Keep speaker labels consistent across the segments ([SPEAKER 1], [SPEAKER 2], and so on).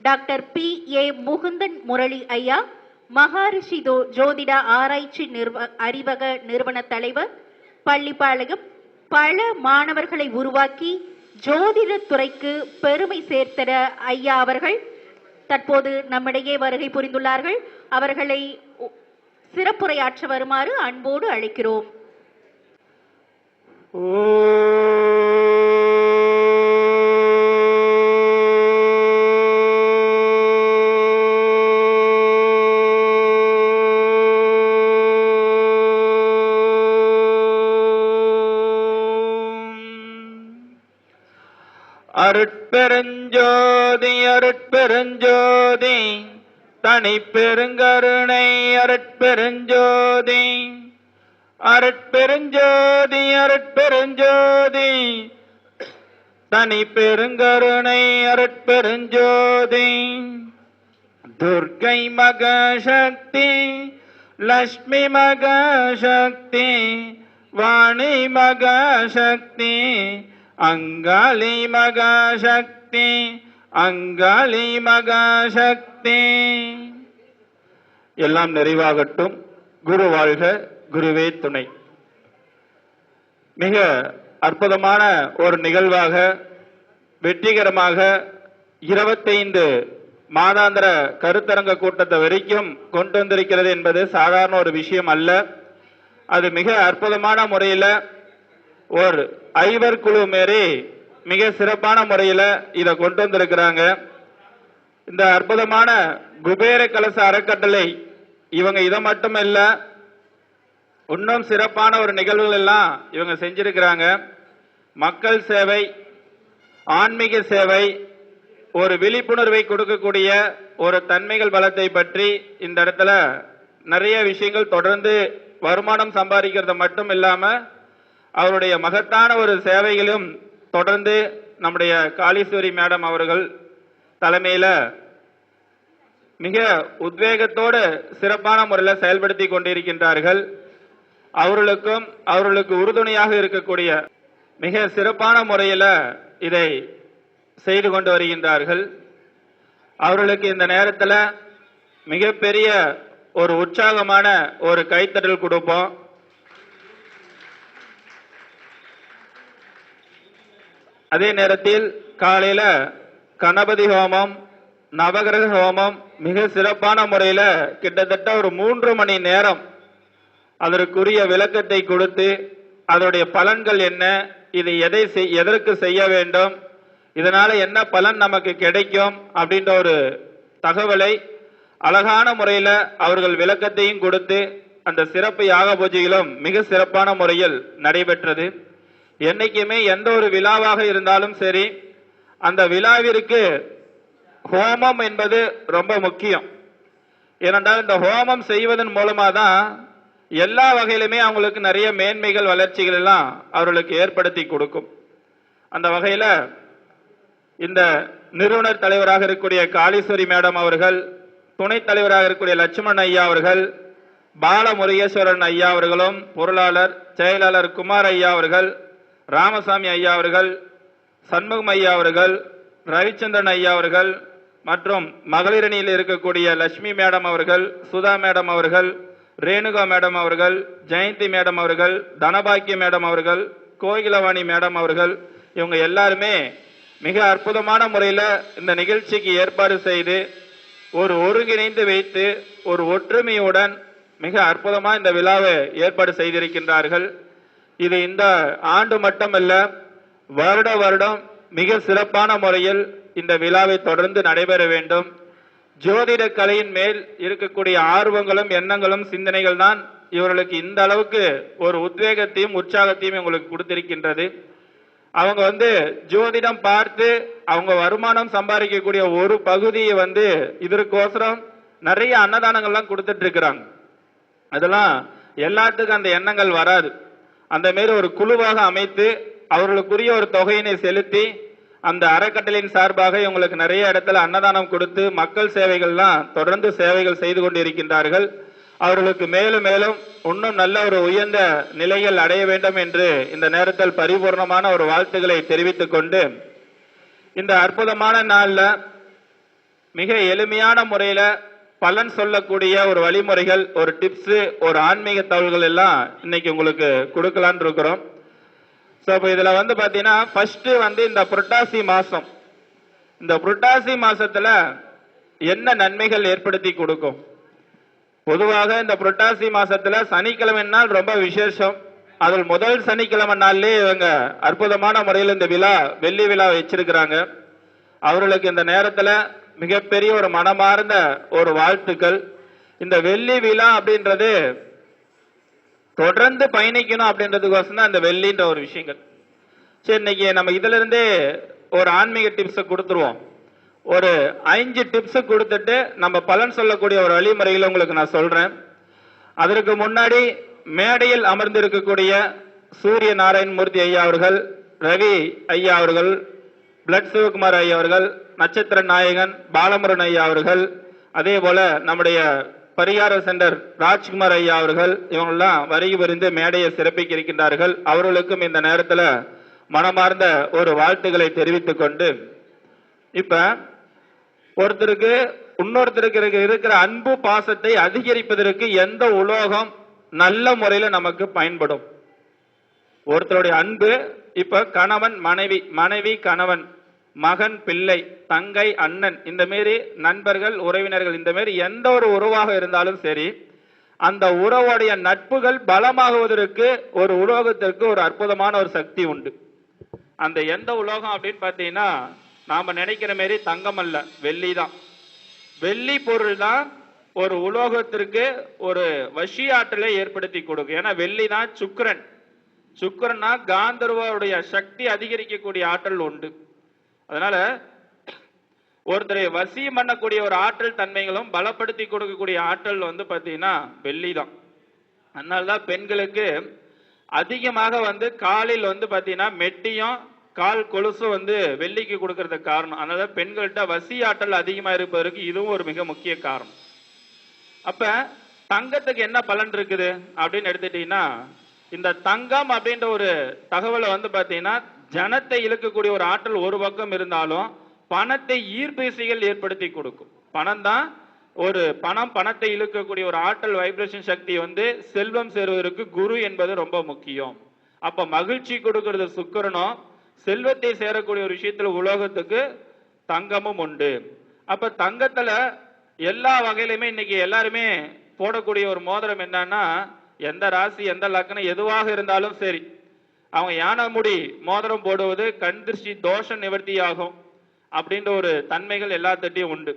[SPEAKER 1] Doctor P.A. Mukundan Murali ஐயா, மகாரிஷி ஜோதிட ஆராய்ச்சி அறிவக நிறுவன தலைவர், பள்ளிப்பாளையம், பல மாணவர்களை உருவாக்கி ஜோதிட துறைக்கு பெருமை சேர்த்த ஐயா அவர்கள் தற்போது நம்மிடையே வருகை புரிந்துள்ளார்கள். அவர்களை சிறப்புரையாற்ற வருமாறு அன்போடு அழைக்கிறோம்.
[SPEAKER 2] அருட்பெருஞ்சோதி அருட்பெருஞ்சோதி தனி பெருங்கருணை அருட்பெருஞ்சோதி அருட்பெருஞ்சோதி அருட்பெருஞ்சோதி தனி பெருங்கருணை அருட்பெருஞ்சோதி துர்க்கை மகசக்தி லட்சுமி மகசக்தி வாணி மகசக்தி அங்காளி மகாசக்தி அங்காளி மகாசக்தி. எல்லாம் நிறைவாகட்டும். குரு வாழ்க, குருவே துணை. மிக அற்புதமான ஒரு நிகழ்வாக வெற்றிகரமாக 25 மாதாந்திர கருத்தரங்க கூட்டத்தை வரைக்கும் கொண்டு வந்திருக்கிறது என்பது சாதாரண ஒரு விஷயம் அல்ல. அது மிக அற்புதமான முறையில் ஒரு ஐவர் குழு மாரி மிக சிறப்பான முறையில் இதை கொண்டு வந்திருக்கிறாங்க. இந்த அற்புதமான குபேர கலச அறக்கட்டளை இவங்க இதை மட்டும் இல்ல, இன்னும் சிறப்பான ஒரு நிகழ்வுகள் எல்லாம் இவங்க செஞ்சிருக்கிறாங்க. மக்கள் சேவை, ஆன்மீக சேவை, ஒரு விழிப்புணர்வை கொடுக்கக்கூடிய ஒரு தன்மைகள் பலத்தை பற்றி இந்த இடத்துல நிறைய விஷயங்கள் தொடர்ந்து வருமானம் சம்பாதிக்கிறது மட்டும் இல்லாம அவருடைய மகத்தான ஒரு சேவைகளும் தொடர்ந்து நம்முடைய காளீஸ்வரி மேடம் அவர்கள் தலைமையில மிக உத்வேகத்தோடு சிறப்பான முறையில் செயல்படுத்தி கொண்டிருக்கின்றார்கள். அவர்களுக்கு உறுதுணையாக இருக்கக்கூடிய மிக சிறப்பான முறையில் இதை செய்து கொண்டு வருகின்றார்கள். அவர்களுக்கு இந்த நேரத்தில் மிகப்பெரிய ஒரு உற்சாகமான ஒரு கைத்தட்டல் கொடுப்போம். அதே நேரத்தில் காலையில கணபதி ஹோமம், நவகிரக ஹோமம் மிக சிறப்பான முறையில் கிட்டத்தட்ட ஒரு 3 மணி நேரம் அதற்குரிய விளக்கத்தை கொடுத்து அதனுடைய பலன்கள் என்ன, இது எதற்கு செய்ய வேண்டும், இதனால என்ன பலன் நமக்கு கிடைக்கும் அப்படின்ற ஒரு தகவலை அழகான முறையில் அவர்கள் விளக்கத்தையும் கொடுத்து அந்த சிறப்பு யாக பூஜைகளும் மிக சிறப்பான முறையில் நடைபெற்றது. என்னைக்குமே எந்த ஒரு விழாவாக இருந்தாலும் சரி, அந்த விழாவிற்கு ஹோமம் என்பது ரொம்ப முக்கியம். ஏனென்றால் இந்த ஹோமம் செய்வதன் மூலமாக தான் எல்லா வகையிலுமே அவங்களுக்கு நிறைய மேன்மைகள் வளர்ச்சிகள் எல்லாம் அவர்களுக்கு ஏற்படுத்தி கொடுக்கும். அந்த வகையில் இந்த நிறுவனர் தலைவராக இருக்கக்கூடிய காளீஸ்வரி மேடம் அவர்கள், துணைத் தலைவராக இருக்கக்கூடிய லட்சுமணன் ஐயா அவர்கள், பாலமுருகேஸ்வரன் ஐயா அவர்களும், பொருளாளர் செயலாளர் குமார் ஐயா அவர்கள், ராமசாமி ஐயா அவர்கள், சண்முகம் ஐயா அவர்கள், ரவிச்சந்திரன் ஐயா அவர்கள் மற்றும் மகளிரணியில் இருக்கக்கூடிய லட்சுமி மேடம் அவர்கள், சுதா மேடம் அவர்கள், ரேணுகா மேடம் அவர்கள், ஜெயந்தி மேடம் அவர்கள், தனபாக்கிய மேடம் அவர்கள், கோகிலவாணி மேடம் அவர்கள், இவங்க எல்லாருமே மிக அற்புதமான முறையில் இந்த நிகழ்ச்சிக்கு ஏற்பாடு செய்து ஒரு ஒருங்கிணைந்து வைத்து ஒரு ஒற்றுமையுடன் மிக அற்புதமாக இந்த விழாவை ஏற்பாடு செய்திருக்கின்றார்கள். இது இந்த ஆண்டு மட்டுமல்ல, வருடம் மிக சிறப்பான முறையில் இந்த விழாவை தொடர்ந்து நடைபெற வேண்டும். ஜோதிட கலையின் மேல் இருக்கக்கூடிய ஆர்வங்களும் எண்ணங்களும் சிந்தனைகள் தான் இவர்களுக்கு இந்த அளவுக்கு ஒரு உத்வேகத்தையும் உற்சாகத்தையும் உங்களுக்கு கொடுத்திருக்கின்றது. அவங்க ஜோதிடம் பார்த்து அவங்க வருமானம் சம்பாதிக்கக்கூடிய ஒரு பகுதியை இதற்கோசரம் நிறைய அன்னதானங்கள்லாம் கொடுத்துட்டு இருக்கிறாங்க. அதெல்லாம் எல்லாத்துக்கும் அந்த எண்ணங்கள் வராது. அந்த மாரி ஒரு குழுவாக அமைத்து அவர்களுக்குரிய ஒரு தொகையினை செலுத்தி அந்த அறக்கட்டளையின் சார்பாக இவங்களுக்கு நிறைய இடத்துல அன்னதானம் கொடுத்து மக்கள் சேவைகள்லாம் தொடர்ந்து சேவைகள் செய்து கொண்டிருக்கின்றார்கள். அவர்களுக்கு மேலும் மேலும் இன்னும் நல்ல ஒரு உயர்ந்த நிலைகள் அடைய வேண்டும் என்று இந்த நேரத்தில் பரிபூர்ணமான ஒரு வாழ்த்துக்களை தெரிவித்துக் கொண்டு, இந்த அற்புதமான நாள்ல மிக எளிமையான முறையில பலன் சொல்லக்கூடிய ஒரு வழிமுறைகள், ஒரு டிப்ஸ், ஒரு ஆன்மீக தகவல்கள் எல்லாம் இன்னைக்கு உங்களுக்கு கொடுக்கலான்னு இருக்கிறோம். ஸோ இப்போ இதுல வந்து பாத்தீங்கன்னா ஃபர்ஸ்ட் வந்து இந்த புரட்டாசி மாசம், இந்த புரட்டாசி மாசத்துல என்ன நன்மைகள் ஏற்படுத்தி கொடுக்கும்? பொதுவாக இந்த புரட்டாசி மாசத்துல சனிக்கிழமை நாள் ரொம்ப விசேஷம். அதில் முதல் சனிக்கிழமை நாள்லயே இவங்க அற்புதமான முறையில் இந்த விழா, வெள்ளி விழா வச்சிருக்கிறாங்க. அவர்களுக்கு இந்த நேரத்துல மிகப்பெரிய ஒரு மனமார்ந்த ஒரு வாழ்த்துக்கள். இந்த வெள்ளி விழா அப்படின்றது தொடர்ந்து பயணிக்கணும் அப்படின்றதுக்கோசம் தான் இந்த வெள்ளின்ற ஒரு விஷயங்கள். சரி, இன்னைக்கு நம்ம இதுல இருந்தே ஒரு ஆன்மீக டிப்ஸ் கொடுத்துருவோம். ஒரு 5 டிப்ஸ் கொடுத்துட்டு நம்ம பலன் சொல்லக்கூடிய ஒரு வழிமுறைகளை உங்களுக்கு நான் சொல்றேன். அதற்கு முன்னாடி மேடையில் அமர்ந்திருக்கக்கூடிய சூரிய நாராயண மூர்த்தி ஐயா அவர்கள், ரவி ஐயா அவர்கள், பிளட் சிவகுமார் ஐயா அவர்கள், நட்சத்திர நாயகன் பாலமுருகன் ஐயா அவர்கள், அதே போல நம்முடைய பரிகார சென்டர் ராஜ்குமார் ஐயா அவர்கள், இவங்கெல்லாம் வருகை புரிந்து மேடையை சிறப்பிக்க இருக்கின்றார்கள். அவர்களுக்கும் இந்த நேரத்துல மனமார்ந்த ஒரு வாழ்த்துக்களை தெரிவித்துக் கொண்டு, இப்ப ஒருத்தருக்கு இன்னொருத்தருக்கு இருக்கிற அன்பு பாசத்தை அதிகரிப்பதற்கு எந்த உலோகம் நல்ல முறையில நமக்கு பயன்படும்? ஒருத்தருடைய அன்பு, இப்ப கணவன் மனைவி, மனைவி கணவன், மகன் பிள்ளை, தங்கை அண்ணன், இந்த மாரி நண்பர்கள் உறவினர்கள், இந்த மாரி எந்த ஒரு உறவாக இருந்தாலும் சரி, அந்த உறவுடைய நட்புகள் பலமாகுவதற்கு ஒரு உலோகத்திற்கு ஒரு அற்புதமான ஒரு சக்தி உண்டு. அந்த எந்த உலோகம் அப்படின்னு பாத்தீங்கன்னா, நாம நினைக்கிற மாரி தங்கம் அல்ல, வெள்ளி தான். வெள்ளி பொருள் தான் ஒரு உலோகத்திற்கு ஒரு வசி ஆற்றலை ஏற்படுத்தி கொடுக்கும். ஏன்னா வெள்ளி தான் சுக்கிரன். சுக்கிரன்னா காந்தர்வோடைய சக்தி அதிகரிக்கக்கூடிய ஆற்றல் உண்டு. அதனால ஒருத்தரை வசியம் பண்ணக்கூடிய ஒரு ஆற்றல் தன்மைகளும் பலப்படுத்தி கொடுக்கக்கூடிய ஆற்றல் வந்து பாத்தீங்கன்னா வெள்ளி தான். அதனாலதான் பெண்களுக்கு அதிகமாக வந்து காலில் வந்து பாத்தீங்கன்னா மெட்டியும் கால் கொலுசு வந்து வெள்ளிக்கு கொடுக்கறதுக்கு காரணம். அதனால பெண்கள்கிட்ட வசி ஆற்றல் அதிகமா இருப்பதற்கு இதுவும் ஒரு மிக முக்கிய காரணம். அப்ப தங்கத்துக்கு என்ன பலன் இருக்குது அப்படின்னு எடுத்துட்டீங்கன்னா, இந்த தங்கம் அப்படின்ற ஒரு தகவலை வந்து பாத்தீங்கன்னா ஜனத்தை இழுக்கக்கூடிய ஒரு ஆற்றல் ஒரு பக்கம் இருந்தாலும் பணத்தை ஈர்ப்பு விசைகள் ஏற்படுத்தி கொடுக்கும். பணம் தான் ஒரு பணத்தை இழுக்கக்கூடிய ஒரு ஆற்றல், வைப்ரேஷன் சக்தி வந்து செல்வம் சேருவதற்கு குரு என்பது ரொம்ப முக்கியம். அப்ப மகிழ்ச்சி கொடுக்கிறது சுக்கிரனும், செல்வத்தை சேரக்கூடிய ஒரு விஷயத்துல உலோகத்துக்கு தங்கமும் உண்டு. அப்ப தங்கத்துல எல்லா வகையிலுமே இன்னைக்கு எல்லாருமே போடக்கூடிய ஒரு மோதிரம் என்னன்னா, எந்த ராசி எந்த லக்னம் எதுவாக இருந்தாலும் சரி, அவங்க யானைமுடி மோதிரம் போடுவது கண் திருஷ்டி தோஷ நிவர்த்தி ஆகும் அப்படின்ற ஒரு தன்மைகள் எல்லாத்திட்டையும் உண்டு.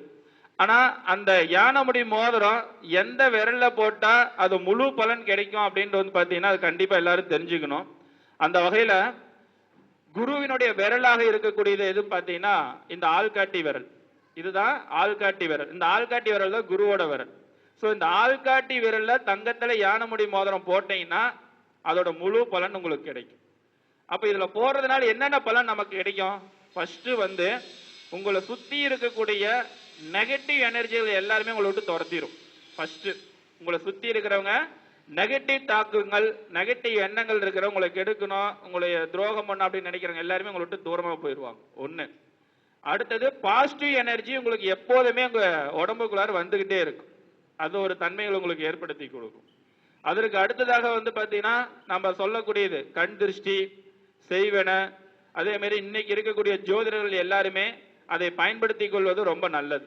[SPEAKER 2] ஆனா அந்த யானைமுடி மோதிரம் எந்த விரல்ல போட்டா அது முழு பலன் கிடைக்கும் அப்படின்ட்டு வந்து பாத்தீங்கன்னா அது கண்டிப்பா எல்லாரும் தெரிஞ்சுக்கணும். அந்த வகையில குருவினுடைய விரலாக இருக்கக்கூடியது எது பாத்தீங்கன்னா இந்த ஆள்காட்டி விரல். இதுதான் ஆள்காட்டி விரல். இந்த ஆள்காட்டி விரல் தான் குருவோட விரல். சோ இந்த ஆள்காட்டி விரல்ல தங்கத்துல யானைமுடி மோதிரம் போட்டீங்கன்னா அதோட முழு பலன் உங்களுக்கு கிடைக்கும். அப்ப இதுல போறதுனால என்னென்ன பலன் நமக்கு கிடைக்கும்? ஃபர்ஸ்ட் வந்து உங்களை சுத்தி இருக்கக்கூடிய நெகட்டிவ் எனர்ஜிகள் எல்லாருமே உங்களை விட்டு துரத்திடும். ஃபர்ஸ்ட் உங்களை சுத்தி இருக்கிறவங்க நெகட்டிவ் தாக்குங்கள், நெகட்டிவ் எண்ணங்கள் இருக்கிறவங்க உங்களை கெடுக்கணும், உங்களை துரோகம் பண்ண அப்படின்னு நினைக்கிறவங்க எல்லாருமே உங்களை விட்டு தூரமா போயிடுவாங்க. ஒண்ணு. அடுத்தது பாசிட்டிவ் எனர்ஜி உங்களுக்கு எப்போதுமே உங்க உடம்புக்குள்ளார வந்துகிட்டே இருக்கும். அது ஒரு தன்மைகள் உங்களுக்கு ஏற்படுத்தி கொடுக்கும். அதற்கு அடுத்ததாக வந்து பாத்தீங்கன்னா நம்ம சொல்லக்கூடியது கண் திருஷ்டி செய்வன, அதே மாதிரி இன்னைக்கு இருக்கக்கூடிய ஜோதிடர்கள் எல்லாருமே அதை பயன்படுத்தி கொள்வது ரொம்ப நல்லது.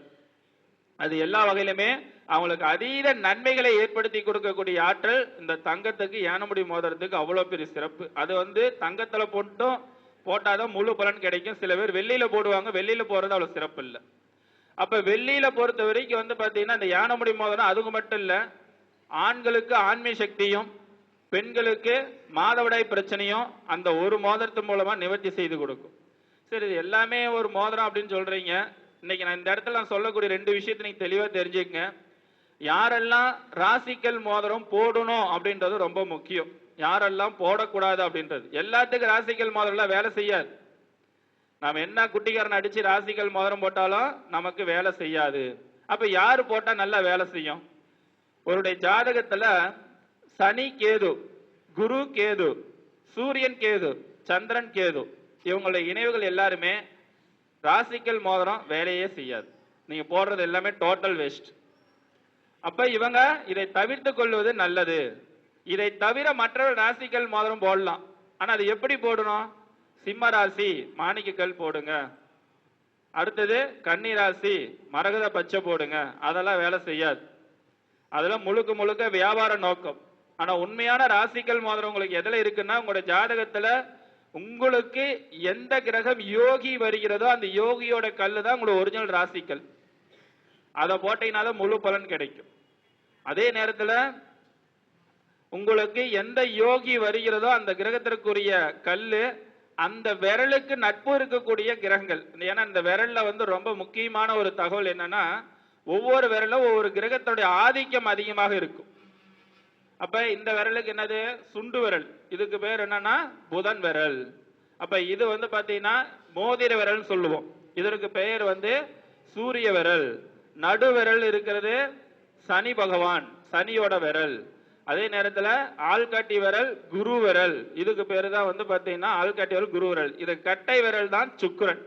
[SPEAKER 2] அது எல்லா வகையிலுமே அவங்களுக்கு அதீத நன்மைகளை ஏற்படுத்தி கொடுக்கக்கூடிய ஆற்றல் இந்த தங்கத்துக்கு, யானைமுடி மோதிரத்துக்கு அவ்வளவு பெரிய சிறப்பு. அது வந்து தங்கத்துல போட்டாதான் முழு பலன் கிடைக்கும். சில பேர் வெள்ளியில போடுவாங்க, வெள்ளியில போறது அவ்வளவு சிறப்பு இல்லை. அப்ப வெள்ளியில பொறுத்த வரைக்கும் வந்து பாத்தீங்கன்னா இந்த யானைமுடி மோதிரம் அதுக்கு மட்டும் இல்ல, ஆண்களுக்கு ஆன்மீக சக்தியும் பெண்களுக்கு மாதவிடாய் பிரச்சனையும் அந்த ஒரு மோதிரத்து மூலமா நிவர்த்தி செய்து கொடுக்கும். சரி, இது எல்லாமே ஒரு மோதிரம் அப்படின்னு சொல்றீங்க. இன்னைக்கு நான் இந்த இடத்துல நான் சொல்லக்கூடிய 2 விஷயத்தை நீங்க தெளிவா தெரிஞ்சுக்கங்க. யாரெல்லாம் ராசிக்கல் மோதிரம் போடணும் அப்படின்றது ரொம்ப முக்கியம், யாரெல்லாம் போடக்கூடாது அப்படின்றது. எல்லாத்துக்கும் ராசிக்கல் மோதிரம் எல்லாம் வேலை செய்யாது. நாம என்ன குட்டிக்காரன் அடிச்சு ராசிக்கல் மோதிரம் போட்டாலும் நமக்கு வேலை செய்யாது. அப்ப யாரு போட்டா நல்லா வேலை செய்யும்? ஒருடைய ஜாதகத்துல சனி கேது, குரு கேது, சூரியன் கேது, சந்திரன் கேது, இவங்களுடைய இணைவுகள் எல்லாருமே ராசிக்கல் மோதிரம் வேலையே செய்யாது. நீங்க போடுறது எல்லாமே டோட்டல் வேஸ்ட். அப்ப இவங்க இதை தவிர்த்து கொள்வது நல்லது. இதை தவிர மற்ற ராசிகள் மோதிரம் போடலாம். ஆனா அது எப்படி போடணும்? சிம்ம ராசி மாணிக்கக்கல் போடுங்க, அடுத்தது கன்னி ராசி மரகத பச்சை போடுங்க. அதெல்லாம் வேலை செய்யாது. அதெல்லாம் முழுக்க முழுக்க வியாபார நோக்கம். ஆனா உண்மையான ராசிகள் மோதிரம் உங்களுக்கு எதுல இருக்குன்னா, உங்களோட ஜாதகத்துல உங்களுக்கு எந்த கிரகம் யோகி வருகிறதோ அந்த யோகியோட கல்லு தான் உங்களோட ஒரிஜினல் ராசிக்கல். அதை போட்டீங்கன்னா முழு பலன் கிடைக்கும். அதே நேரத்துல உங்களுக்கு எந்த யோகி வருகிறதோ அந்த கிரகத்திற்குரிய கல்லு அந்த விரலுக்கு நட்பு இருக்கக்கூடிய கிரகங்கள். ஏன்னா இந்த விரல்ல வந்து ரொம்ப முக்கியமான ஒரு தகவல் என்னன்னா, ஒவ்வொரு விரலும் ஒவ்வொரு கிரகத்துடைய ஆதிக்கம் அதிகமாக இருக்கும். அப்ப இந்த விரலுக்கு என்னது? சுண்டு விரல். இதுக்கு பேர் என்னன்னா புதன் விரல். அப்ப இது வந்து பாத்தீங்கன்னா மோதிர விரல் சொல்லுவோம். இதற்கு பெயர் வந்து சூரிய விரல். நடு விரல் இருக்கிறது சனி பகவான், சனியோட விரல். அதே நேரத்துல ஆள்காட்டி விரல் குரு விரல். இதுக்கு பேரு தான் வந்து பாத்தீங்கன்னா ஆள்காட்டி விரல் குரு விரல். இது கட்டை விரல் தான் சுக்கிரன்.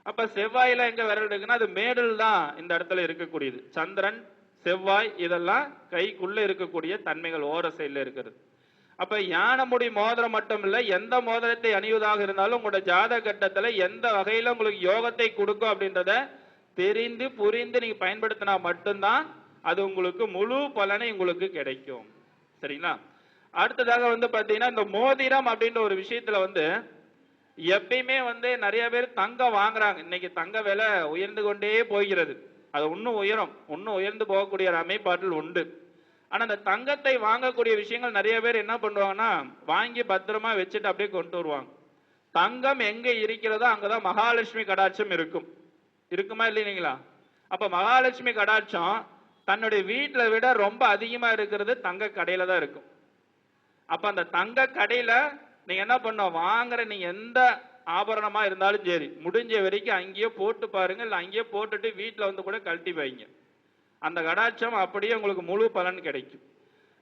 [SPEAKER 2] அப்ப செவ்வாயில எங்க விரல் இருக்குன்னா அது மேடல் தான் இந்த இடத்துல இருக்கக்கூடியது. சந்திரன் செவ்வாய் இதெல்லாம் கைக்குள்ள இருக்கக்கூடிய தன்மைகள் ஓர சைட்ல இருக்கிறது. அப்ப யானமுடி மோதிரம் மட்டும் இல்ல, எந்த மோதிரத்தை அணிவதாக இருந்தாலும் உங்களோட ஜாதக கட்டத்துல எந்த வகையில உங்களுக்கு யோகத்தை கொடுக்கும் அப்படின்றத தெரிந்து புரிந்து நீங்க பயன்படுத்தினா மட்டும்தான் அது உங்களுக்கு முழு பலனை உங்களுக்கு கிடைக்கும். சரிங்களா? அடுத்ததாக வந்து பாத்தீங்கன்னா இந்த மோதிரம் அப்படின்ற ஒரு விஷயத்துல வந்து எப்பயுமே வந்து நிறைய பேர் தங்கம் வாங்குறாங்க. இன்னைக்கு தங்க விலை உயர்ந்து கொண்டே போகிறது. அது இன்னும் உயர்ந்து போகக்கூடிய அமைப்பாட்டில் உண்டு. ஆனா அந்த தங்கத்தை வாங்கக்கூடிய விஷயங்கள் நிறைய பேர் என்ன பண்ணுவாங்கன்னா, வாங்கி பத்திரமா வச்சுட்டு அப்படியே கொண்டு வருவாங்க. தங்கம் எங்க இருக்கிறதோ அங்கதான் மகாலட்சுமி கடாட்சம் இருக்கும். இருக்குமா இல்லைங்களா? அப்ப மகாலட்சுமி கடாட்சம் தன்னுடைய வீட்டுல விட ரொம்ப அதிகமா இருக்கிறது தங்க கடையில தான் இருக்கும். அப்ப அந்த தங்க கடையில நீங்க என்ன பண்ண, வாங்குற நீங்க எந்த ஆபரணமா இருந்தாலும் சரி, முடிஞ்ச வரைக்கும் அங்கேயே போட்டு பாருங்க, இல்ல அங்கேயே போட்டுட்டு வீட்டுல வந்து கூட கழட்டி வைங்க. அந்த கடாட்சம் அப்படியே உங்களுக்கு முழு பலன் கிடைக்கும்.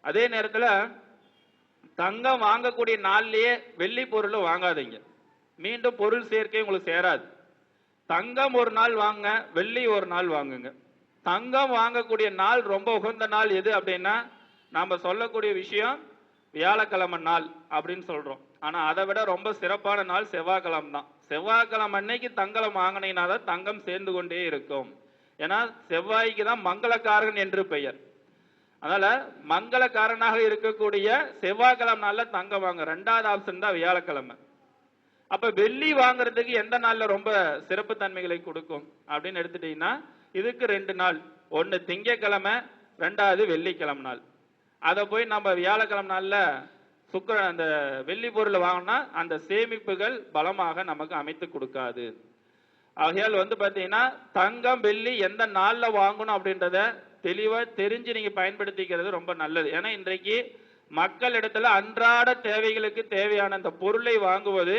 [SPEAKER 2] அதே நேரத்துல தங்கம் வாங்கக்கூடிய நாள்லயே வெள்ளி பொருள் வாங்காதீங்க. மீண்டும் பொருள் சேர்க்கை உங்களுக்கு சேராது. தங்கம் ஒரு நாள் வாங்க, வெள்ளி ஒரு நாள் வாங்குங்க. தங்கம் வாங்கக்கூடிய நாள் ரொம்ப உகந்த நாள் எது அப்படின்னா, நாம சொல்லக்கூடிய விஷயம் வியாழக்கிழமை நாள் அப்படின்னு சொல்றோம். ஆனா அதை விட ரொம்ப சிறப்பான நாள் செவ்வாய்க்கிழமை தான். செவ்வாய்க்கிழமை அன்னைக்கு தங்கம் வாங்கினீங்கன்னா தான் தங்கம் சேர்ந்து கொண்டே இருக்கும். ஏன்னா செவ்வாய்க்கு தான் மங்களக்காரன் என்று பெயர். அதனால மங்களக்காரனாக இருக்கக்கூடிய செவ்வாய்க்கிழமை நாள்ல தங்கம் வாங்க. ரெண்டாவது ஆப்ஷன் தான் வியாழக்கிழமை. அப்ப வெள்ளி வாங்குறதுக்கு எந்த நாள்ல ரொம்ப சிறப்பு தன்மைகளை கொடுக்கும் அப்படின்னு எடுத்துட்டீங்கன்னா, இதுக்கு 2 நாள். ஒன்னு திங்கக்கிழமை, 2வது வெள்ளிக்கிழமை நாள். அதை போய் நம்ம வியாழக்கிழமை நாள்ல சுக்கிரன் அந்த வெள்ளி பொருள் வாங்கினா அந்த சேமிப்புகள் பலமாக நமக்கு அமைத்து கொடுக்காது. ஆகையால் வந்து பாத்தீங்கன்னா தங்கம் வெள்ளி எந்த நாள்ல வாங்கணும் அப்படின்றத தெளிவா தெரிஞ்சு நீங்க பயன்படுத்திக்கிறது ரொம்ப நல்லது. ஏன்னா இன்றைக்கு மக்கள் இடத்துல அன்றாட தேவைகளுக்கு தேவையான அந்த பொருளை வாங்குவது,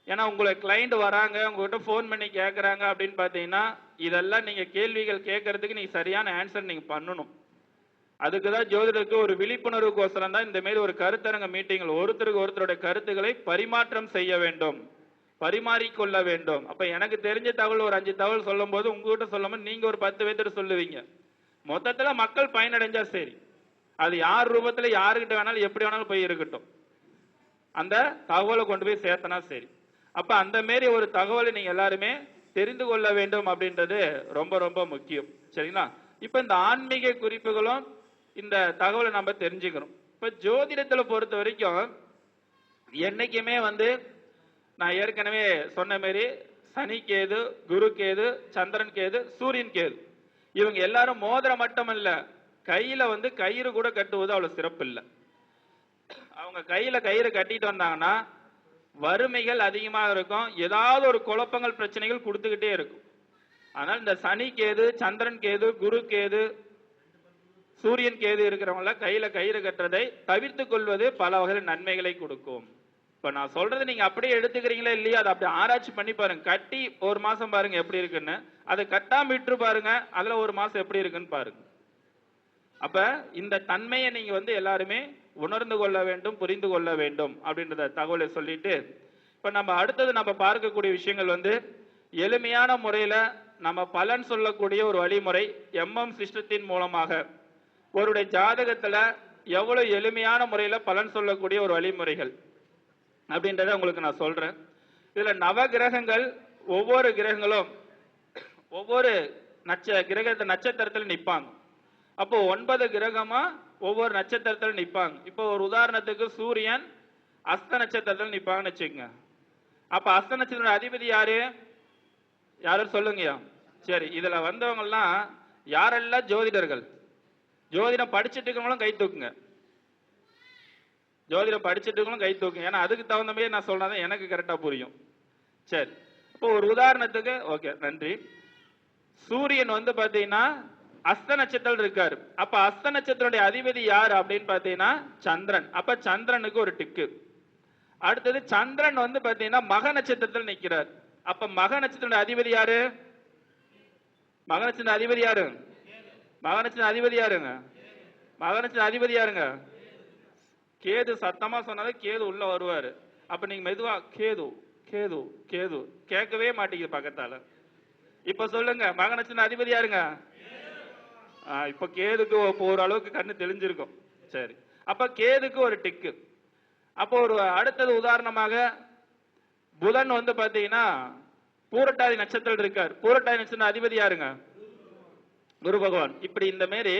[SPEAKER 2] ஏன்னா உங்களை கிளைண்ட் வராங்க, உங்ககிட்ட போன் பண்ணி கேட்கறாங்க அப்படின்னு பாத்தீங்கன்னா, இதெல்லாம் நீங்க கேள்விகள் கேட்கறதுக்கு நீங்க சரியான ஆன்சர் நீங்க பண்ணணும். அதுக்குதான் ஜோதிடருக்கு ஒரு விழிப்புணர்வுக்கோசரம் தான் இந்த மாதிரி ஒரு கருத்தரங்க மீட்டிங்கள், ஒருத்தருக்கு ஒருத்தருடைய கருத்துக்களை பரிமாற்றம் செய்ய வேண்டும், பரிமாறிக்கொள்ள வேண்டும். அப்ப எனக்கு தெரிஞ்ச தகவல் ஒரு 5 தகவல் சொல்லும் போது உங்ககிட்ட சொல்லும் நீங்க ஒரு 10 பேர்த்து சொல்லுவீங்க. மொத்தத்துல மக்கள் பயனடைஞ்சா சரி. அது யார் ரூபத்துல யாருக்கிட்ட வேணாலும் எப்படி வேணாலும் போய் இருக்கட்டும், அந்த தகவலை கொண்டு போய் சேர்த்தனா சரி. அப்ப அந்த மாரி ஒரு தகவலை நீங்க எல்லாருமே தெரிந்து கொள்ள வேண்டும் அப்படின்றது ரொம்ப ரொம்ப முக்கியம். சரிங்களா? இப்ப இந்த ஆன்மீக குறிப்புகளும் இந்த தகவலை நம்ம தெரிஞ்சுக்கணும். இப்ப ஜோதிடத்துல பொறுத்த வரைக்கும் என்னைக்குமே வந்து நான் ஏற்கனவே சொன்ன மாதிரி சனி கேது, குரு கேது, சந்திரன் கேது, சூரியன் கேது, இவங்க எல்லாரும் மோதிரம் மட்டும் இல்ல, கையில வந்து கயிறு கூட கட்டுவது அவ்வளவு சிறப்பு இல்லை. அவங்க கையில கயிறு கட்டிட்டு வந்தாங்கன்னா வறுமைகள் அதிகமாக இருக்கும், ஏதாவது ஒரு குழப்பங்கள் பிரச்சனைகள் கொடுத்துக்கிட்டே இருக்கும். அதனால இந்த சனி கேது, சந்திரன் கேது, குரு கேது, சூரியன் கேது இருக்கிறவங்கள கையில கயிறு கட்டுறதை தவிர்த்து கொள்வது பல வகையில் நன்மைகளை கொடுக்கும். இப்ப நான் சொல்றது நீங்க அப்படியே எடுத்துக்கிறீங்களா இல்லையா, அதை அப்படி ஆராய்ச்சி பண்ணி பாருங்க. கட்டி ஒரு மாசம் பாருங்க எப்படி இருக்குன்னு, அதை கட்டாம விட்டு பாருங்க, அதுல ஒரு மாசம் எப்படி இருக்குன்னு பாருங்க. அப்ப இந்த தன்மையை நீங்க வந்து எல்லாருமே உணர்ந்து கொள்ள வேண்டும், புரிந்து கொள்ள வேண்டும் அப்படின்றத தகவலை சொல்லிட்டு, இப்ப நம்ம அடுத்தது நம்ம பார்க்கக்கூடிய விஷயங்கள் வந்து எளிமையான முறையில நம்ம பலன் சொல்லக்கூடிய ஒரு வழிமுறை எம்எம் சிஸ்டத்தின் மூலமாக ஒருடைய ஜாதகத்துல எவ்வளவு எளிமையான முறையில பலன் சொல்லக்கூடிய ஒரு வழிமுறைகள் அப்படின்றத உங்களுக்கு நான் சொல்றேன். இதுல நவ கிரகங்கள் ஒவ்வொரு கிரகங்களும் ஒவ்வொரு கிரகத்தை நட்சத்திரத்தில் நிற்பாங்க. அப்போ 9 கிரகமா ஒவ்வொரு நட்சத்திரத்தில் நிற்பாங்க. இப்போ ஒரு உதாரணத்துக்கு சூரியன் அஸ்த நட்சத்திரத்தில் நிற்பாங்கன்னு வச்சுக்கோங்க. அப்ப அஸ்த நட்சத்திர அதிபதி யாரு? யாரும் சொல்லுங்கயா. சரி, இதுல வந்தவங்க எல்லாம் யாரெல்லாம் ஜோதிடர்கள்? ஜோதிடம் படிச்சுட்டு இருக்கவங்களும் கை தூக்குங்க. ஜோதிடம் படிச்சுட்டு இருக்கவங்களும் கை தூக்குங்க. ஏன்னா அதுக்கு தகுந்த மாதிரி நான் சொல்றேன், எனக்கு கரெக்டா புரியும். சரி, இப்போ ஒரு உதாரணத்துக்கு ஓகே, நன்றி. சூரியன் வந்து பாத்தீங்கன்னா அஸ்த நட்சத்திரம் இருக்காரு. அப்ப அஸ்த நட்சத்திரோட அதிபதி யார் அப்படின்னு பாத்தீங்கன்னா சந்திரன். அப்ப சந்திரனுக்கு ஒரு டிக்கு. அடுத்தது சந்திரன் வந்து பாத்தீங்கன்னா மக நட்சத்திரத்தில் நிக்கிறார். அப்ப மக நட்சத்திரோட அதிபதி யாரு? மக நட்சத்திர அதிபதி யாரு? மக நட்சத்திர அதிபதி யாருங்க? மக நட்சத்திர அதிபதி யாருங்க? கேது. சத்தமா சொன்னாலும் கேது உள்ள வருவாரு. அப்ப நீங்க மெதுவா கேது கேது கேது கேட்கவே மாட்டீங்க பக்கத்தால. இப்ப சொல்லுங்க, மக நட்சத்திர அதிபதி யாருங்க? இப்ப கேதுக்கு ஓரளவுக்கு கண்ணு தெளிஞ்சிருக்கும். சரி, அப்ப கேதுக்கு ஒரு டிக்கு. அப்போ ஒரு அடுத்தது உதாரணமாக புதன் வந்து பாத்தீங்கன்னா பூரட்டாதி நட்சத்திரம் இருக்கார். பூரட்டாதி நட்சத்திர அதிபதி யாருங்க? குரு பகவான். இப்படி இந்த மாதிரி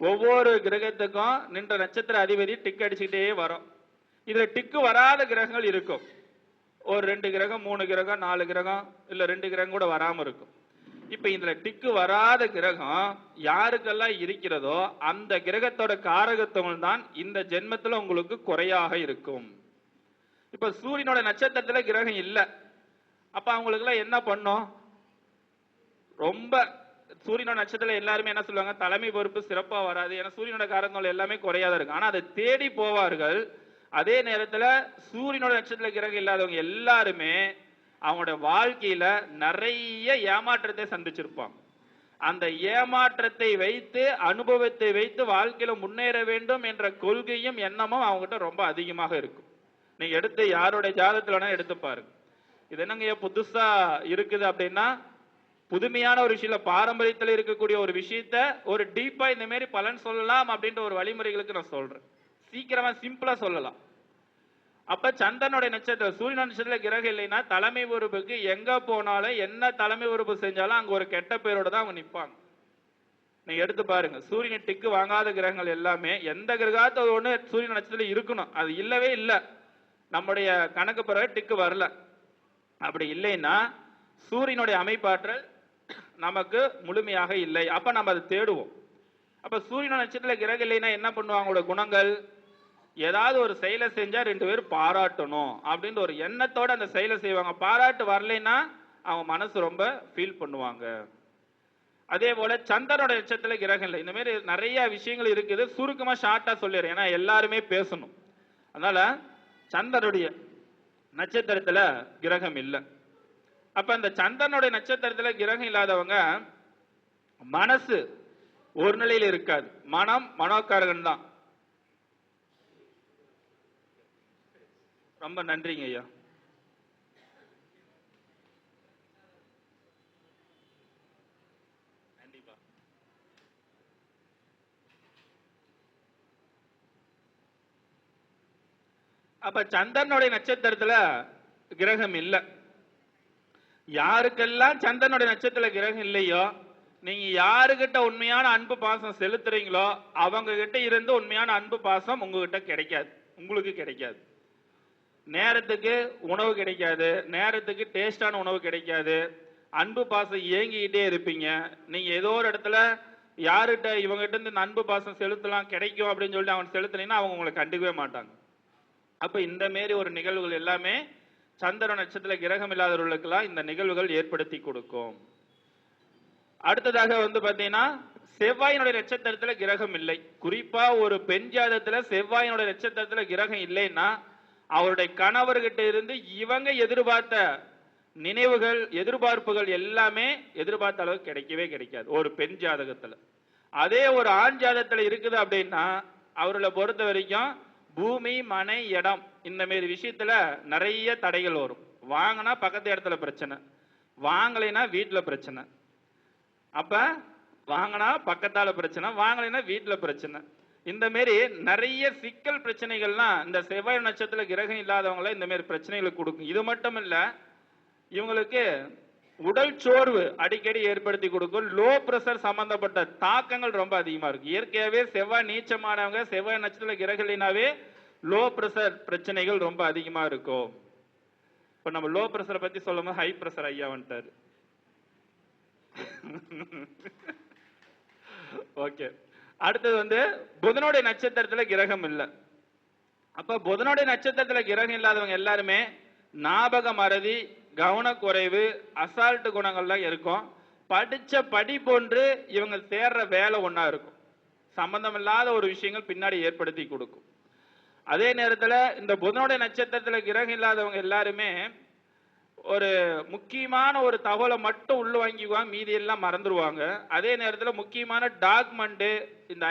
[SPEAKER 2] ஒவ்வொரு கிரகத்துக்கும் நின்ற நட்சத்திர அதிபதி டிக் அடிச்சுக்கிட்டே வரும். இதுல டிக்கு வராத கிரகங்கள் இருக்கும். ஒரு 2 கிரகம் 3 கிரகம் 4 கிரகம் இல்ல 2 கிரகம் கூட வராம இருக்கும். இப்ப இதுல டிக்கு வராத கிரகம் யாருக்கெல்லாம் இருக்கிறதோ அந்த கிரகத்தோட காரகத்துவம் தான் இந்த ஜென்மத்துல உங்களுக்கு குறையாக இருக்கும். இப்ப சூரியனோட நட்சத்திரத்துல கிரகம் இல்ல, அப்ப அவங்களுக்கு எல்லாம் என்ன பண்ணும்? ரொம்ப சூரியனோட நட்சத்திரம் எல்லாருமே என்ன சொல்லுவாங்க? தலைமை பொறுப்பு சிறப்பா வராது. ஏன்னா சூரியனோட காரகங்கள் எல்லாமே குறையாத இருக்கு. ஆனா அதை தேடி போவார்கள். அதே நேரத்துல சூரியனோட நட்சத்திர கிரகம் இல்லாதவங்க எல்லாருமே அவங்களோட வாழ்க்கையில நிறைய ஏமாற்றத்தை சந்திச்சிருப்பாங்க. அந்த ஏமாற்றத்தை வைத்து அனுபவத்தை வைத்து வாழ்க்கையில முன்னேற வேண்டும் என்ற கொள்கையும் எண்ணமும் அவங்ககிட்ட ரொம்ப அதிகமாக இருக்கும். நீங்க எடுத்து யாருடைய ஜாதகத்துல வேணா எடுத்து பாருங்க. இது என்னங்க புதுசா இருக்குது அப்படின்னா, புதுமையான ஒரு விஷயம், பாரம்பரியத்தில் இருக்கக்கூடிய ஒரு விஷயத்த ஒரு டீப்பா இந்த மாதிரி பலன் சொல்லலாம் அப்படின்ற ஒரு வழிமுறைகளுக்கு நான் சொல்றேன். சீக்கிரமா சிம்பிளா சொல்லலாம். அப்ப சந்திரனுடைய நட்சத்திரம் சூரியன் நட்சத்திரத்துல கிரகம் இல்லைன்னா தலைமை பொறுப்புக்கு எங்க போனாலும் என்ன தலைமை பொறுப்பு செஞ்சாலும் அங்க ஒரு கெட்ட பேரோட தான் அவங்க நிற்பாங்க. நீங்க எடுத்து பாருங்க, சூரியன் டிக்கு வாங்காத கிரகங்கள் எல்லாமே எந்த கிரகத்தை ஒண்ணு சூரியன் நட்சத்திரத்துல இருக்கணும், அது இல்லவே இல்லை. நம்முடைய கணக்கு பிறகு டிக்கு வரல. அப்படி இல்லைன்னா சூரியனுடைய அமைப்பாற்றல் நமக்கு முழுமையாக இல்லை. அப்ப நம்ம அதை தேடுவோம். அப்ப சூரியன் நட்சத்திரத்துல கிரகம் இல்லைன்னா என்ன பண்ணுவாங்க? அவங்களோட குணங்கள், ஏதாவது ஒரு செயலை செஞ்சா 2 பேரும் பாராட்டணும் அப்படின்ற ஒரு எண்ணத்தோட அந்த செயலை செய்வாங்க. பாராட்டு வரலைன்னா அவங்க மனசு ரொம்ப ஃபீல் பண்ணுவாங்க. அதே போல சந்திரனோட நட்சத்திரத்துல கிரகம் இல்லை. இந்த மாதிரி நிறைய விஷயங்கள் இருக்குது. சுருக்கமா ஷார்ட்டா சொல்லிடுறேன், ஏன்னா எல்லாருமே பேசணும். அதனால சந்திரனுடைய நட்சத்திரத்துல கிரகம் இல்லை. அப்ப இந்த சந்திரனுடைய நட்சத்திரத்துல கிரகம் இல்லாதவங்க மனசு ஒரு நிலையில் இருக்காது. மனம் மனோகாரகன் தான். ரொம்ப நன்றிங்க ஐயா. கண்டிப்பா. அப்ப சந்திரனுடைய நட்சத்திரத்துல கிரகம் இல்லை. யாருக்கெல்லாம் சந்திரனுடைய நட்சத்திர கிரகம் இல்லையோ, நீங்க யாருகிட்ட உண்மையான அன்பு பாசம் செலுத்துறீங்களோ அவங்க கிட்ட இருந்து உண்மையான அன்பு பாசம் உங்ககிட்ட கிடைக்காது, உங்களுக்கு கிடைக்காது. நேரத்துக்கு உணவு கிடைக்காது, நேரத்துக்கு டேஸ்டான உணவு கிடைக்காது, அன்பு பாசம் ஏங்கிக்கிட்டே இருப்பீங்க. நீங்க ஏதோ ஒரு இடத்துல யாருகிட்ட இவங்ககிட்ட இருந்து அன்பு பாசம் செலுத்தலாம் கிடைக்கும் அப்படின்னு சொல்லிட்டு அவங்க செலுத்தினீங்கன்னா அவங்க உங்களை கண்டுக்கவே மாட்டாங்க. அப்ப இந்த மாரி ஒரு நிகழ்வுகள் எல்லாமே சந்திர நட்சத்திர கிரகம் இல்லாதவர்களுக்கெல்லாம் இந்த நிகழ்வுகள் ஏற்படுத்தி கொடுக்கும். அடுத்ததாக வந்து பாத்தீங்கன்னா செவ்வாயினுடைய நட்சத்திரத்துல கிரகம் இல்லை. குறிப்பா ஒரு பெண் ஜாதகத்துல செவ்வாயினுடைய நட்சத்திரத்துல கிரகம் இல்லைன்னா அவருடைய கணவர்கிட்ட இருந்து இவங்க எதிர்பார்த்த நினைவுகள் எதிர்பார்ப்புகள் எல்லாமே எதிர்பார்த்த அளவுக்கு கிடைக்கவே கிடைக்காது ஒரு பெண் ஜாதகத்துல. அதே ஒரு ஆண் ஜாதகத்துல இருக்குது அப்படின்னா அவர்களை பொறுத்த வரைக்கும் பூமி மனை இடம் இந்த மாதிரி விஷயத்துல நிறைய தடைகள் வரும். வாங்கினா பக்கத்து இடத்துல பிரச்சனை, வாங்கலைன்னா வீட்டுல பிரச்சனை, அப்ப வாங்கினா பக்கத்தால பிரச்சனை, வாங்கலைன்னா வீட்டுல பிரச்சனை. இந்த மாரி நிறைய சிக்கல் பிரச்சனைகள்லாம் இந்த செவ்வாய் நட்சத்திர கிரகம் இல்லாதவங்கள இந்த மாதிரி பிரச்சனைகளை கொடுக்கும். இது மட்டும் இல்ல, இவங்களுக்கு உடல் சோர்வு அடிக்கடி ஏற்படுத்தி கொடுக்கும். லோ பிரஷர் சம்பந்தப்பட்ட தாக்கங்கள் ரொம்ப அதிகமா இருக்கு. இயற்கையாவே செவ்வாய் நீச்சமானவங்க, செவ்வாய் நட்சத்திர கிரகலினாவே லோ பிரஷர் பிரச்சனைகள் ரொம்ப அதிகமா இருக்கும். இப்ப நம்ம லோ பிரஷரை பத்தி சொல்லும் போது ஹை பிரஷர் ஐயா வந்துட்டாரு. ஓகே, அடுத்தது புதனுடைய நட்சத்திரத்துல கிரகம் இல்ல. அப்ப புதனுடைய நட்சத்திரத்துல கிரகம் இல்லாதவங்க எல்லாருமே ஞாபக மறதி, கவனக்குறைவு, அசால்ட் குணங்கள்லாம் இருக்கும். படிச்ச படிப்பொன்று இவங்க சேர்ற வேலை ஒன்னா இருக்கும். சம்பந்தம் இல்லாத ஒரு விஷயங்கள் பின்னாடி ஏற்படுத்தி கொடுக்கும். அதே நேரத்துல இந்த புதனுடைய நட்சத்திரத்துல கிரகம் இல்லாதவங்க எல்லாருமே ஒரு முக்கியமான ஒரு தகவலை மட்டும் உள்ள வாங்கிக்குவாங்க, மீதி எல்லாம் மறந்துடுவாங்க. அதே நேரத்தில் முக்கியமான டாக்குமெண்ட், இந்த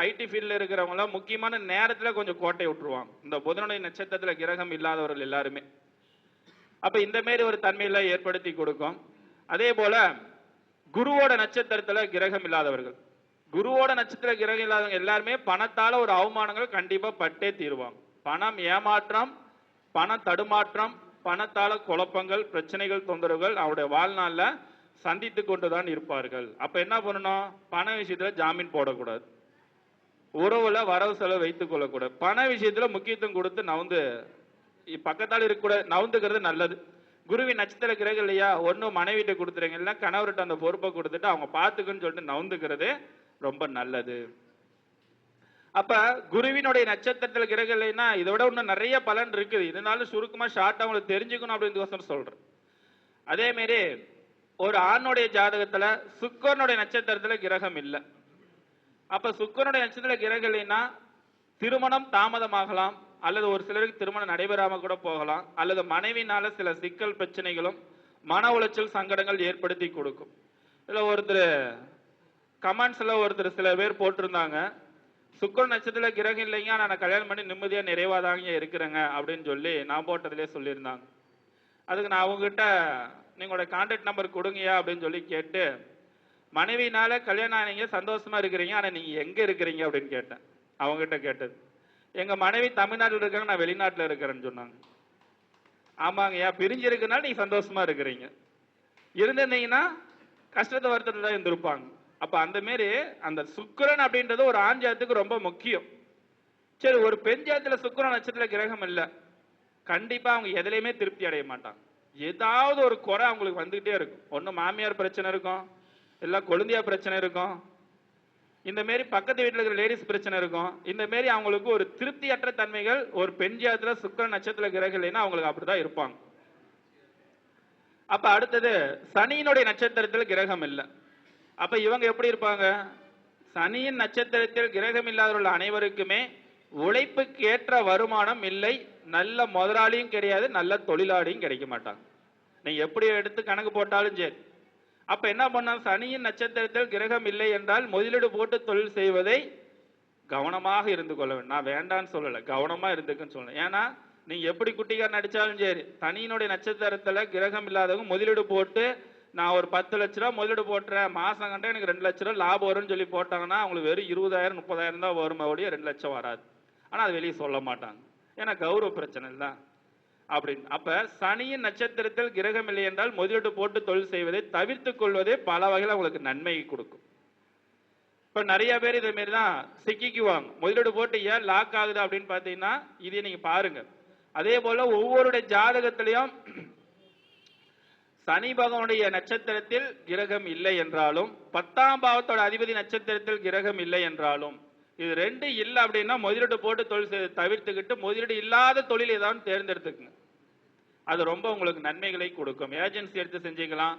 [SPEAKER 2] ஐடி ஃபீல்டில் இருக்கிறவங்க முக்கியமான நேரத்தில் கொஞ்சம் கோட்டை விட்டுருவாங்க, இந்த புதனுடைய நட்சத்திரத்தில் கிரகம் இல்லாதவர்கள் எல்லாருமே. அப்ப இந்த மாதிரி ஒரு தன்மையில ஏற்படுத்தி கொடுக்கும். அதே போல குருவோட நட்சத்திரத்தில் கிரகம் இல்லாதவர்கள், குருவோட நட்சத்திர கிரகம் இல்லாதவங்க எல்லாருமே பணத்தால ஒரு அவமானங்கள் கண்டிப்பா பட்டே தீருவாங்க. பணம் ஏமாற்றம், பண தடுமாற்றம், பணத்தால குழப்பங்கள், பிரச்சனைகள், தொந்தரவுகள் அவருடைய வாழ்நாள்ல சந்தித்து கொண்டுதான் இருப்பார்கள். அப்ப என்ன பண்ணணும்? பண விஷயத்துல ஜாமீன் போடக்கூடாது, உறவுல வரவு செலவு வைத்துக் கொள்ளக்கூடாது. பண விஷயத்துல முக்கியத்துவம் கொடுத்து நவுந்து பக்கத்தால் இருக்கக்கூட நவுந்துக்கிறது நல்லது. குருவின் நட்சத்திர கிரகம் இல்லையா, ஒன்னும் மனைவிட்ட கொடுத்துருங்க, இல்லைன்னா கணவர்கிட்ட அந்த பொறுப்பை கொடுத்துட்டு அவங்க பார்த்துக்குன்னு சொல்லிட்டு நவுந்துக்கிறது ரொம்ப நல்லது. அப்ப குருவினுடைய நட்சத்திரத்தில் கிரகம் இல்லைன்னா இதை விட இன்னும் நிறைய பலன் இருக்குது. இதனால சுருக்கமா ஷார்ட்டா உங்களுக்கு தெரிஞ்சுக்கணும் அப்படின்னு சொல்றேன். அதே மாதிரி ஒரு ஆணுடைய ஜாதகத்துல சுக்கிரனுடைய நட்சத்திரத்துல கிரகம் இல்லை. அப்ப சுக்கிரனுடைய நட்சத்திர கிரகம் இல்லைன்னா திருமணம் தாமதமாகலாம், அல்லது ஒரு சிலருக்கு திருமணம் நடைபெறாம கூட போகலாம், அல்லது மனைவினால சில சிக்கல் பிரச்சனைகளும் மன உளைச்சல் சங்கடங்கள் ஏற்படுத்தி கொடுக்கும். இதுல ஒருத்தர் கமெண்ட்ஸ்ல ஒருத்தர் சில பேர் போட்டிருந்தாங்க, சுக்கிர நட்சத்திர கிரகம் இல்லைங்க, நான் கல்யாணம் பண்ணி நிம்மதியா நிறைவாதாங்க இருக்கிறேங்க அப்படின்னு சொல்லி நான் போட்டதிலே சொல்லியிருந்தாங்க. அதுக்கு நான் அவங்ககிட்ட நீங்களோட கான்டாக்ட் நம்பர் கொடுங்கயா அப்படின்னு சொல்லி கேட்டு, மனைவினால கல்யாணம் ஆனீங்க, சந்தோஷமா இருக்கிறீங்க, ஆனா நீங்க எங்க இருக்கிறீங்க அப்படின்னு கேட்டேன். அவங்ககிட்ட கேட்டது, எங்க மனைவி தமிழ்நாட்டில் இருக்காங்க, நான் வெளிநாட்டில் இருக்கிறேன்னு சொன்னாங்க. ஆமாங்கய்யா, பிரிஞ்சு இருக்குனால நீங்க சந்தோஷமா இருக்கிறீங்க, இருந்திருந்தீங்கன்னா கஷ்டத்தை வருத்தத்துல தான் இருந்திருப்பாங்க. அப்ப அந்த மாதிரி அந்த சுக்கிரன் அப்படின்றது ஒரு ஆண் ஜாதத்துக்கு ரொம்ப முக்கியம். சரி, ஒரு பெண் ஜாதத்துல சுக்கிரன் நட்சத்திர கிரகம் இல்ல, கண்டிப்பா அவங்க எதுலையுமே திருப்தி அடைய மாட்டாங்க. ஏதாவது ஒரு குறை அவங்களுக்கு வந்துகிட்டே இருக்கும். ஒண்ணு மாமியார் பிரச்சனை இருக்கும், இல்ல கொழுந்தியா பிரச்சனை இருக்கும், இந்த மாதிரி பக்கத்து வீட்டுல இருக்கிற லேடிஸ் பிரச்சனை இருக்கும். இந்த மாதிரி அவங்களுக்கு ஒரு திருப்தியற்ற தன்மைகள் ஒரு பெண் ஜாதத்துல சுக்கிரன் நட்சத்திர கிரகம் இல்லைன்னா அவங்களுக்கு அப்படிதான் இருப்பாங்க. அப்ப அடுத்தது சனியினுடைய நட்சத்திரத்தில் கிரகம் இல்லை. அப்ப இவங்க எப்படி இருப்பாங்க? சனியின் நட்சத்திரத்தில் கிரகம் இல்லாதவர்கள் அனைவருக்குமே உழைப்புக்கு ஏற்ற வருமானம் இல்லை, நல்ல முதலாளியும் கிடையாது, நல்ல தொழிலாளியும் கிடைக்க மாட்டாங்க. நீங்க எப்படி எடுத்து கணக்கு போட்டாலும் சரி. அப்ப என்ன பண்ண, சனியின் நட்சத்திரத்தில் கிரகம் இல்லை என்றால் முதலீடு போட்டு தொழில் செய்வதை கவனமாக இருந்து கொள்ள வேண்டும். நான் வேண்டான்னு சொல்லல, கவனமா இருந்துக்குன்னு சொல்லணும். ஏன்னா நீங்க எப்படி குட்டிக்காரன் நடிச்சாலும் சரி, சனியினுடைய நட்சத்திரத்துல கிரகம் இல்லாதவங்க முதலீடு போட்டு நான் ஒரு 10 லட்ச ரூபா முதலீடு போட்டுறேன், மாசம் கண்டா எனக்கு 2 லட்ச ரூபா லாபம் வரும்னு சொல்லி போட்டாங்கன்னா அவங்களுக்கு வெறும் 20,000 30,000 தான் வரும், 2 லட்சம் வராது. ஆனா அது வெளியே சொல்ல மாட்டாங்க, ஏன்னா கௌரவ பிரச்சனை தான் அப்படின்னு. அப்ப சனியின் நட்சத்திரத்தில் கிரகம் இல்லை என்றால் முதலீடு போட்டு தொழில் செய்வதை தவிர்த்து கொள்வதே பல வகையில் அவங்களுக்கு நன்மை கொடுக்கும். இப்ப நிறைய பேர் இதே மாதிரி தான் சிக்கிக்குவாங்க. முதலீடு போட்டு ஏன் லாக் ஆகுது அப்படின்னு பாத்தீங்கன்னா இதை நீங்க பாருங்க. அதே போல ஒவ்வொருடைய ஜாதகத்திலையும் சனி பகவானுடைய நட்சத்திரத்தில் கிரகம் இல்லை என்றாலும் 10ஆம் பாவத்தோட அதிபதி நட்சத்திரத்தில் கிரகம் இல்லை என்றாலும் இது ரெண்டு இல்லை அப்படின்னா முதலீடு போட்டு தொழில் தவிர்த்துக்கிட்டு முதலீடு இல்லாத தொழில் ஏதாவது தேர்ந்தெடுத்துக்குங்க. அது ரொம்ப உங்களுக்கு நன்மைகளை கொடுக்கும். ஏஜென்சி எடுத்து செஞ்சுக்கலாம்,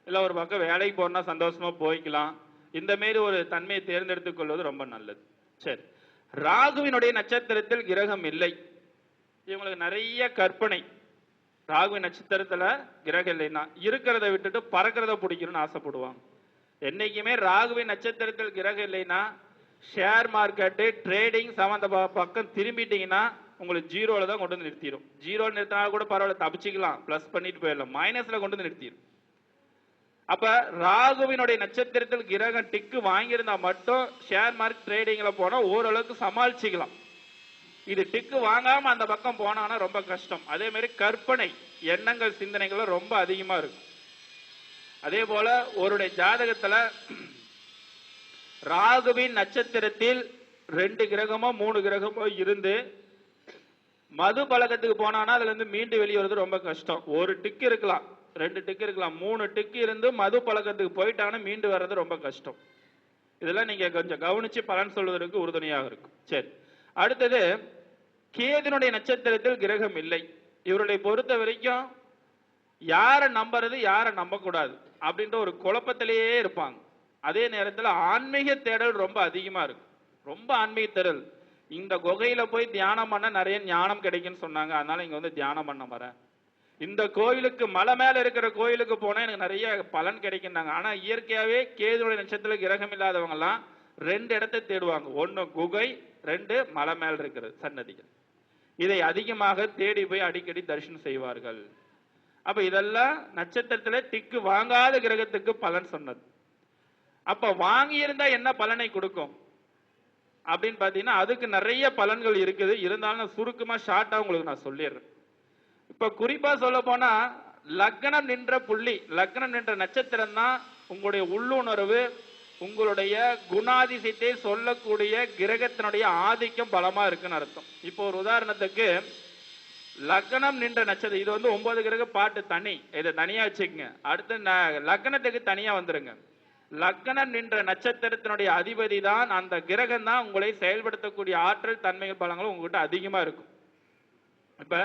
[SPEAKER 2] இல்லை ஒரு பக்கம் வேலைக்கு போனா சந்தோஷமா போய்க்கலாம். இந்த மாரி ஒரு தன்மையை தேர்ந்தெடுத்துக் கொள்வது ரொம்ப நல்லது. சரி, ராகுவினுடைய நட்சத்திரத்தில் கிரகம் இல்லை. இவங்களுக்கு நிறைய கற்பனை. ராகு நட்சத்திரத்துல கிரகம் இல்லைன்னா இருக்கிறத விட்டுட்டு பறக்கிறத பிடிக்கணும்னு ஆசைப்படுவாங்க. என்னைக்குமே ராகுவின் நட்சத்திரத்தில் கிரகம் இல்லைன்னா ஷேர் மார்க்கெட்டு ட்ரேடிங் சம்பந்த பக்கம் திரும்பிட்டீங்கன்னா உங்களுக்கு ஜீரோல தான் கொண்டு வந்து நிறுத்திடும். ஜீரோ நிறுத்தினா கூட பரவாயில்ல, தப்பிச்சிக்கலாம், பிளஸ் பண்ணிட்டு போயிடலாம், மைனஸ்ல கொண்டு வந்து நிறுத்திடும். அப்ப ராகுவினுடைய நட்சத்திரத்தில் கிரகம் டிக்கு வாங்கியிருந்தா மட்டும் ஷேர் மார்க்கெட் ட்ரேடிங்ல போனா ஓரளவுக்கு சமாளிச்சுக்கலாம். இது டிக்கு வாங்காம அந்த பக்கம் போனானா ரொம்ப கஷ்டம். அதே மாதிரி கற்பனை எண்ணங்கள் சிந்தனைகள் ரொம்ப அதிகமா இருக்கும். அதே போல ஒருடைய ஜாதகத்துல ராகுவின் நட்சத்திரத்தில் 2 கிரகமோ 3 கிரகமோ இருந்து மது பழக்கத்துக்கு போனானா அதுல இருந்து மீண்டு வெளியே வருது ரொம்ப கஷ்டம். ஒரு டிக்கு இருக்கலாம், 2 டிக்கு இருக்கலாம், 3 டிக்கு இருந்து மது பழக்கத்துக்கு போயிட்டாங்கன்னா மீண்டு வர்றது ரொம்ப கஷ்டம். இதெல்லாம் நீங்க கொஞ்சம் கவனிச்சு பலன் சொல்வதற்கு உறுதுணையாக இருக்கும். சரி, அடுத்தது கேதுனுடைய நட்சத்திரத்தில் கிரகம் இல்லை. இவருடைய பொறுத்த வரைக்கும் யாரை நம்புறது யாரை நம்ப கூடாது அப்படின்ற ஒரு குழப்பத்திலேயே இருப்பாங்க. அதே நேரத்தில் ஆன்மீக தேடல் ரொம்ப அதிகமா இருக்கு. ரொம்ப ஆன்மீக தேடல். இந்த குகையில போய் தியானம் பண்ண நிறைய ஞானம் கிடைக்குன்னு சொன்னாங்க, அதனால இங்க வந்து தியானம் பண்ண வரேன். இந்த கோயிலுக்கு மலை மேல இருக்கிற கோயிலுக்கு போனா எனக்கு நிறைய பலன் கிடைக்குன்னாங்க. ஆனா இயற்கையாவே கேதுனுடைய நட்சத்திரத்தில் கிரகம் இல்லாதவங்க எல்லாம் 2 இடத்தை தேடுவாங்க. 1 குகை, 2 மலை மேல் இருக்கிறது சன்னதிகள். இதை அதிகமாக தேடி போய் அடிக்கடி தரிசனம் செய்வார்கள். அப்ப இதெல்லாம் நட்சத்திரத்துல டிக்கு வாங்காத கிரகத்துக்கு பலன் சொன்னது. அப்ப வாங்கி இருந்தா என்ன பலனை கொடுக்கும் அப்படின்னு பாத்தீங்கன்னா அதுக்கு நிறைய பலன்கள் இருக்குது. இருந்தாலும் சுருக்கமா ஷார்ட்டா உங்களுக்கு நான் சொல்லிடுறேன். இப்ப குறிப்பா சொல்ல போனா லக்னம் நின்ற புள்ளி, லக்னம் நின்ற நட்சத்திரம் தான் உங்களுடைய உள்ளுணர்வு, உங்களுடைய குணாதிசயத்தை சொல்லக்கூடிய கிரகத்தினுடைய ஆதிக்கம் பலமா இருக்குன்னு அர்த்தம். இப்போ ஒரு உதாரணத்துக்கு லக்னம் நின்ற நட்சத்திரம், இது வந்து 9 கிரக பாட்டு தனி, இதை தனியா வச்சுக்கங்க. அடுத்து லக்னத்துக்கு தனியா வந்துருங்க. லக்னம் நின்ற நட்சத்திரத்தினுடைய அதிபதி தான், அந்த கிரகம் தான் உங்களை செயல்படுத்தக்கூடிய ஆற்றல் தன்மைகள் பலங்களும் உங்ககிட்ட அதிகமா இருக்கும். இப்ப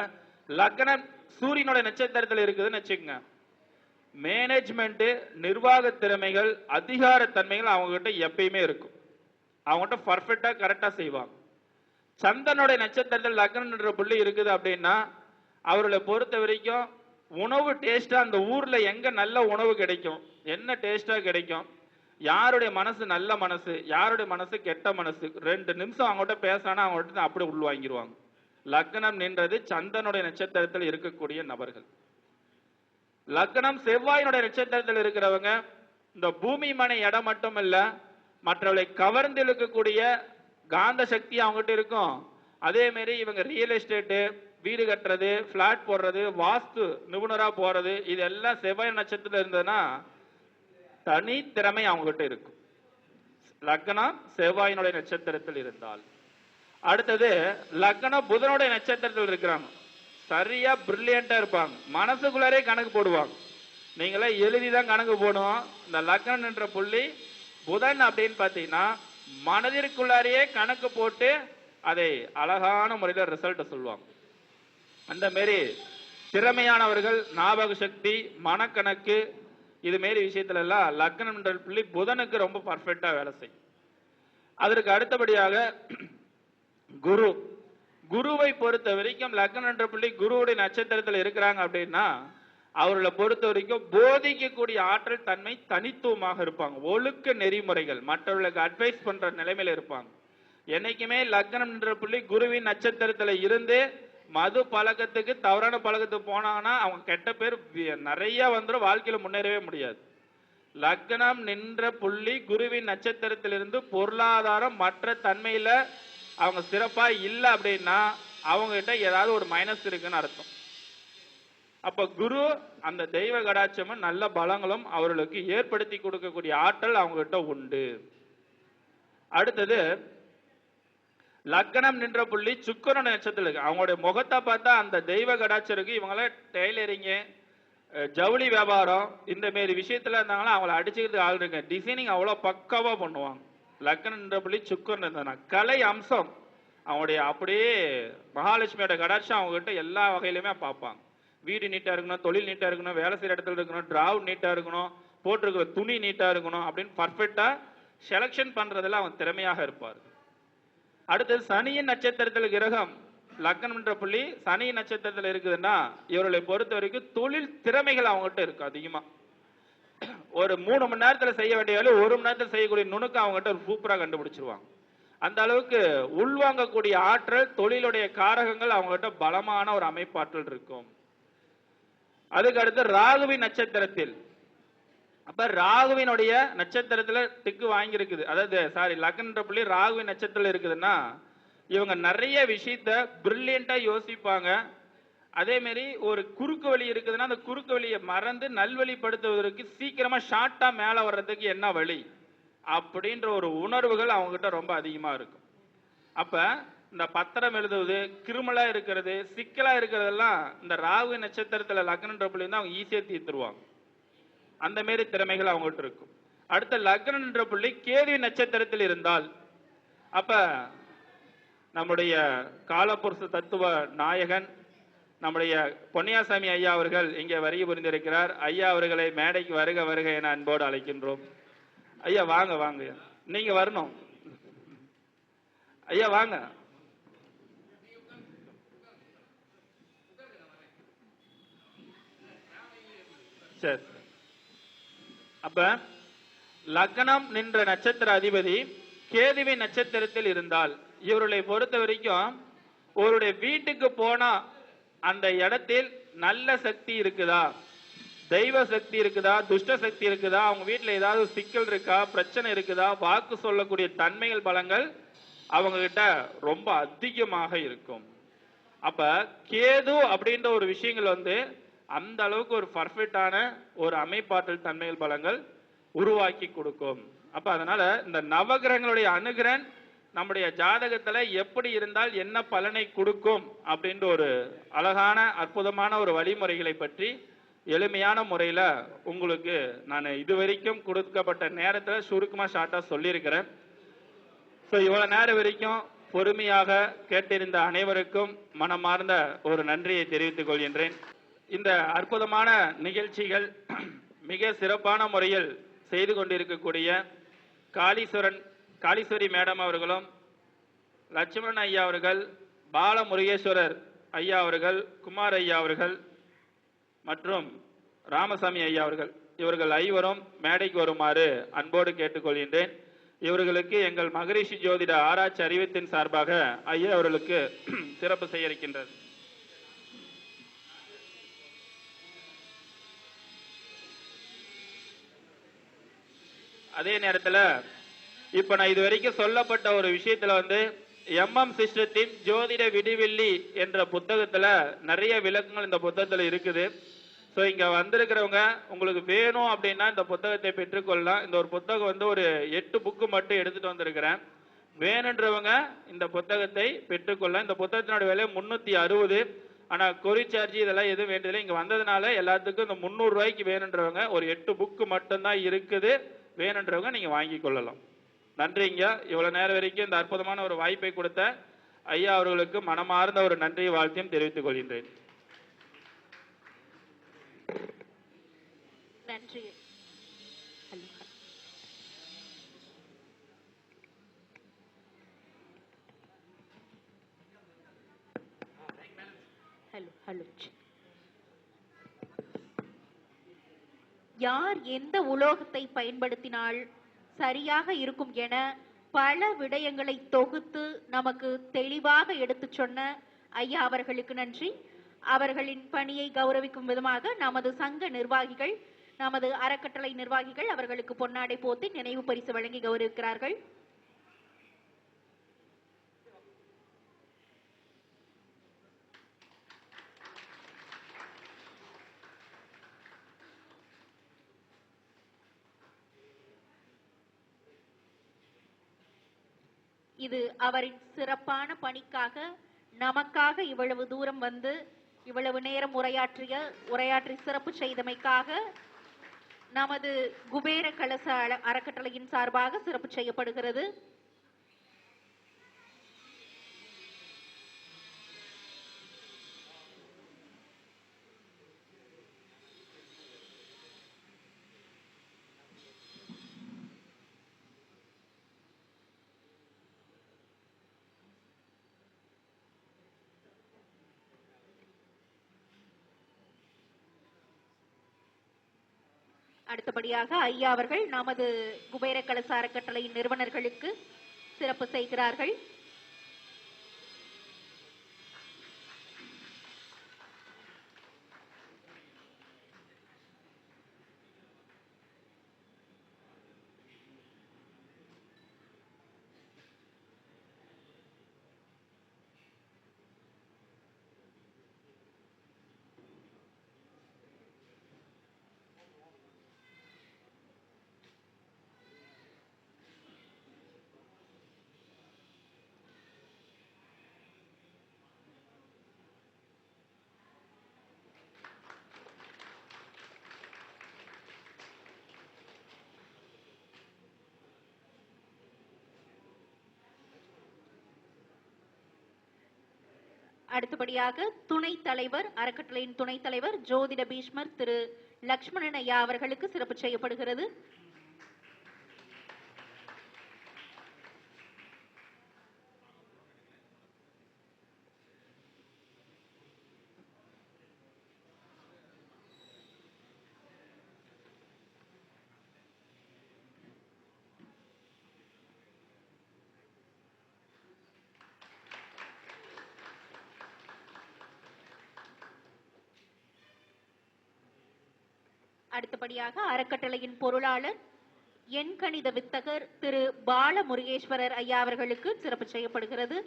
[SPEAKER 2] லக்னம் சூரியனுடைய நட்சத்திரத்தில் இருக்குதுன்னு வச்சுக்கோங்க, மேனேஜ்மெண்ட், நிர்வாக திறமைகள், அதிகார தன்மைகள் அவங்க கிட்ட எப்பயுமே இருக்கும். அவங்ககிட்ட பர்ஃபெக்டா கரெக்டா செய்வாங்க. சந்திரனுடைய நட்சத்திரத்தில் லக்னம் என்ற புள்ளி இருக்குது அப்படின்னா அவர்களை பொறுத்த வரைக்கும் உணவு டேஸ்டா, அந்த ஊர்ல எங்க நல்ல உணவு கிடைக்கும், என்ன டேஸ்டா கிடைக்கும், யாருடைய மனசு நல்ல மனசு, யாருடைய மனசு கெட்ட மனசு, 2 நிமிஷம் அவங்ககிட்ட பேசினா அவங்ககிட்ட அப்படியே உள்வாங்கிடுவாங்க. லக்னம் நின்றது சந்திரனுடைய நட்சத்திரத்தில் இருக்கக்கூடிய நபர்கள். லக்னம் செவ்வாயினுடைய நட்சத்திரத்தில் இருக்கிறவங்க இந்த பூமி மனை இடம் மட்டும் இல்ல, மற்றவர்களை கவர்ந்து இழுக்கக்கூடிய காந்த சக்தி அவங்ககிட்ட இருக்கும். அதே மாதிரி இவங்க ரியல் எஸ்டேட்டு, வீடு கட்டுறது, பிளாட் போடுறது, வாஸ்து நிபுணரா போறது, இதெல்லாம் செவ்வாய் நட்சத்திரத்தில் இருந்ததுன்னா தனி திறமை அவங்ககிட்ட இருக்கும். லக்னம் செவ்வாயினுடைய நட்சத்திரத்தில் இருந்தால். அடுத்தது லக்னம் புதனுடைய நட்சத்திரத்தில் இருக்கிறாங்க, சரியா பிரில்லியண்டா இருப்பாங்க, மனசுக்குள்ளாரே கணக்கு போடுவாங்க. நீங்களே எழுதிதான் கணக்கு போடுவோம். இந்த லக்னம் என்ற புள்ளி புதன் அப்படின்னு பாத்தீங்கன்னா மனதிற்குள்ளாரையே கணக்கு போட்டு அதை அழகான முறையில் ரிசல்ட் சொல்லுவாங்க. அந்த மாரி திறமையானவர்கள், ஞாபக சக்தி, மனக்கணக்கு, இது மாரி விஷயத்துல எல்லாம் லக்னம் என்ற புள்ளி புதனுக்கு ரொம்ப பர்ஃபெக்டா வேலை செய்யும். அதற்கு அடுத்தபடியாக குரு, குருவை பொறுத்த வரைக்கும் லக்னம் என்ற புள்ளி குருவுடைய நட்சத்திரத்தில் இருக்கிறாங்க அப்படின்னா அவர்களை பொறுத்த வரைக்கும் போதிக்கக்கூடிய ஆற்றல் தன்மை தனித்துவமாக இருப்பாங்க. ஒழுக்க நெறிமுறைகள், மற்றவர்களுக்கு அட்வைஸ் பண்ற நிலைமையில இருப்பாங்க. என்னைக்குமே லக்னம் என்ற புள்ளி குருவின் நட்சத்திரத்துல இருந்து மது பழக்கத்துக்கு, தவறான பழக்கத்துக்கு போனாங்கன்னா அவங்க கெட்ட பேர் நிறைய வந்துடும், வாழ்க்கையில முன்னேறவே முடியாது. லக்னம் நின்ற புள்ளி குருவின் நட்சத்திரத்திலிருந்து பொருளாதாரம் மற்ற தன்மையில அவங்க சிறப்பா இல்லை அப்படின்னா அவங்க கிட்ட ஏதாவது ஒரு மைனஸ் இருக்குன்னு அர்த்தம். அப்ப குரு அந்த தெய்வ கடாட்சமும் நல்ல பலங்களும் அவர்களுக்கு ஏற்படுத்தி கொடுக்கக்கூடிய ஆற்றல் அவங்க கிட்ட உண்டு. அடுத்தது லக்னம் நின்ற புள்ளி சுக்கிரன் நட்சத்திரம் இருக்கு. அவங்களுடைய முகத்தை பார்த்தா அந்த தெய்வ கடாட்சம் இருக்கு. இவங்கள டெய்லரிங்கு, ஜவுளி வியாபாரம், இந்த மாரி விஷயத்துல இருந்தாங்கன்னா அவங்கள அடிச்சுக்கிறதுக்கு ஆள் இருக்கு. டிசைனிங் அவ்வளவு பக்காவா பண்ணுவாங்க. லக்னம் நின்ற புள்ளி சுக்கிரன் இருந்தா கலை அம்சம் அவங்களுடைய அப்படியே மகாலட்சுமியோட கடாட்சம் அவங்க கிட்ட எல்லா வகையிலுமே பார்ப்பாங்க. வீடு நீட்டா இருக்கணும், தொழில் நீட்டா இருக்கணும், வேலை செய்யற இடத்துல இருக்கணும், டிராவ் நீட்டா இருக்கணும், போட்டிருக்கிற துணி நீட்டா இருக்கணும் அப்படின்னு பர்ஃபெக்டா செலக்ஷன் பண்றதுல அவன் திறமையாக இருப்பார். அடுத்தது சனியின் நட்சத்திரத்தில் கிரகம் லக்னம் என்ற புள்ளி சனியின் நட்சத்திரத்தில் இருக்குதுன்னா இவர்களை பொறுத்த வரைக்கும் தொழில் திறமைகள் அவங்ககிட்ட இருக்கு அதிகமா. ஒரு 3 மணி நேரத்தில் செய்ய வேண்டிய வேலை 1 மணி நேரத்தில் செய்யக்கூடிய நுணுக்க அவங்ககிட்ட சூப்பரா கண்டுபிடிச்சிருவாங்க. அந்த அளவுக்கு உள்வாங்கக்கூடிய ஆற்றல், தொழிலுடைய காரகங்கள் அவங்ககிட்ட பலமான ஒரு அமைப்பாற்றல் இருக்கும். அதுக்கு அடுத்து ராகுவின் நட்சத்திரத்தில் அப்ப ராகுவினுடைய நட்சத்திரத்துல டிக்கு வாங்கியிருக்குது, அதாவது சாரி லக்னன்ற புள்ளி ராகுவின் நட்சத்திரத்துல இருக்குதுன்னா இவங்க நிறைய விஷயத்த பிரில்லியண்டா யோசிப்பாங்க. அதே மாதிரி ஒரு குறுக்கு வழி இருக்குதுன்னா அந்த குறுக்கு வழியை மறந்து நல்வழிப்படுத்துவதற்கு சீக்கிரமா ஷார்ட்டா மேல வர்றதுக்கு என்ன வழி அப்படின்ற ஒரு உணர்வுகள் அவங்க கிட்ட ரொம்ப அதிகமா இருக்கும். அப்ப இந்த பத்திரம் எழுதுவது, கிருமலா இருக்கிறது, சிக்கலா இருக்கிறதெல்லாம் இந்த ராகு நட்சத்திரத்துல லக்னன்ற புள்ளி தான் அவங்க ஈஸியா தீர்த்துருவாங்க. அந்த மாதிரி திறமைகள் அவங்ககிட்ட இருக்கும். அடுத்த லக்னன்ற புள்ளி கேது நட்சத்திரத்தில் இருந்தால் அப்ப நம்முடைய காலபுருஷ தத்துவ நாயகன் நம்முடைய பொன்னியாசாமி ஐயா அவர்கள் இங்கே வருகை புரிந்திருக்கிறார். ஐயா அவர்களை மேடைக்கு வருக வருக என அன்போடு அழைக்கின்றோம். ஐயா வாங்க வாங்க, நீங்க வரணும். ஐயா வாங்க. சரி, அப்ப லக்னம் நின்ற நட்சத்திர அதிபதி கேதுவின் நட்சத்திரத்தில் இருந்தால் இவர்களை பொறுத்த வரைக்கும் ஒருடைய வீட்டுக்கு போனா அந்த இடத்தில் நல்ல சக்தி இருக்குதா, தெய்வ சக்தி இருக்குதா, துஷ்ட சக்தி இருக்குதா, அவங்க வீட்டில் ஏதாவது சிக்கல் இருக்கா, பிரச்சனை இருக்குதா, வாக்கு சொல்லக்கூடிய தன்மைகள் பலங்கள் அவங்க கிட்ட ரொம்ப அதிகமாக இருக்கும். அப்ப கேது அப்படின்ற ஒரு விஷயங்கள் அந்த அளவுக்கு ஒரு பர்ஃபெக்டான ஒரு அமைப்பாற்றல் தன்மைகள் பலங்கள் உருவாக்கி கொடுக்கும். அப்ப அதனால இந்த நவகிரகங்களுடைய அனுகிரன் நம்முடைய ஜாதகத்துல எப்படி இருந்தால் என்ன பலனை கொடுக்கும் அப்படின்ற ஒரு அழகான அற்புதமான ஒரு வழிமுறைகளை பற்றி எளிமையான முறையில உங்களுக்கு நான் இதுவரைக்கும் கொடுக்கப்பட்ட நேரத்தில் சுருக்கமா ஷார்ட்டா சொல்லியிருக்கிறேன். ஸோ இவ்வளவு நேரம் வரைக்கும் பொறுமையாக கேட்டிருந்த அனைவருக்கும் மனமார்ந்த ஒரு நன்றியை தெரிவித்துக் கொள்கின்றேன். இந்த அற்புதமான நிகழ்ச்சிகள் மிக சிறப்பான முறையில் செய்து கொண்டிருக்கக்கூடிய காளீஸ்வரி மேடம் அவர்களும், லட்சுமணன் ஐயா அவர்கள், பாலமுருகேஸ்வரர் ஐயா அவர்கள், குமார் ஐயா அவர்கள் மற்றும் ராமசாமி ஐயா அவர்கள், இவர்கள் ஐவரும் மேடைக்கு வருமாறு அன்போடு கேட்டுக்கொள்கின்றேன். இவர்களுக்கு எங்கள் மகரிஷி ஜோதிட ஆராய்ச்சி அறிவித்தின் சார்பாக ஐயா அவர்களுக்கு சிறப்பு செய்ய இருக்கின்றது. அதே நேரத்தில் இப்ப நான் இதுவரைக்கும் சொல்லப்பட்ட ஒரு விஷயத்துல எம்எம் சிஸ்டத்தின் ஜோதிட விடிவெள்ளி என்ற புத்தகத்துல நிறைய விளக்கங்கள் இந்த புத்தகத்துல இருக்குது. ஸோ இங்க வந்திருக்கிறவங்க உங்களுக்கு வேணும் அப்படின்னா இந்த புத்தகத்தை பெற்றுக்கொள்ளலாம். இந்த ஒரு புத்தகம் ஒரு 8 புக்கு மட்டும் எடுத்துட்டு வந்திருக்கிறேன். வேணுன்றவங்க இந்த புத்தகத்தை பெற்றுக்கொள்ள. இந்த புத்தகத்தினோட விலை 360. ஆனா கொரி சார்ஜ் இதெல்லாம் எதுவும் வேண்டியதில்லை. இங்க வந்ததுனால எல்லாத்துக்கும் இந்த 300 ரூபாய்க்கு வேணுன்றவங்க ஒரு 8 புக்கு மட்டும்தான் இருக்குது. வேணுன்றவங்க நீங்க வாங்கி கொள்ளலாம். நன்றிங்க. இவ்வளவு நேரம் வரைக்கும் இந்த அற்புதமான ஒரு வாய்ப்பை கொடுத்த ஐயா அவர்களுக்கு மனமார்ந்த ஒரு நன்றி வாழ்த்தையும் தெரிவித்துக் கொள்கின்றேன்.
[SPEAKER 1] நன்றி. யார் எந்த உலோகத்தை பயன்படுத்தினால் சரியாக இருக்கும் என பல விடயங்களை தொகுத்து நமக்கு தெளிவாக எடுத்து சொன்ன ஐயா அவர்களுக்கு நன்றி. அவர்களின் பணியை கௌரவிக்கும் விதமாக நமது சங்க நிர்வாகிகள், நமது அறக்கட்டளை நிர்வாகிகள் அவர்களுக்கு பொன்னாடை போத்தி நினைவு பரிசு வழங்கி கௌரவிக்கிறார்கள். இது அவரின் சிறப்பான பணிக்காக, நமக்காக இவ்வளவு தூரம் வந்து இவ்வளவு நேரம் உரையாற்றி சிறப்பு செய்தமைக்காக நமது குபேர கலச அறக்கட்டளையின் சார்பாக சிறப்பு செய்யப்படுகிறது. அடுத்தபடியாக ஐயா அவர்கள் நமது குபேர கலச அறக்கட்டளையின் நிறுவனர்களுக்கு சிறப்பு செய்கிறார்கள். அடுத்தபடியாக துணைத் தலைவர், அறக்கட்டளையின் துணைத் தலைவர் ஜோதிட பீஷ்மர் திரு லக்ஷ்மணன் ஐயா அவர்களுக்கு சிறப்பு செய்யப்படுகிறது. அடுத்தபடியாக அறக்கட்டளையின் பொருளாளர் எண்கணித வித்தகர் திரு பால முருகேஸ்வரர் ஐயா அவர்களுக்கு சிறப்பு செய்யப்படுகிறது.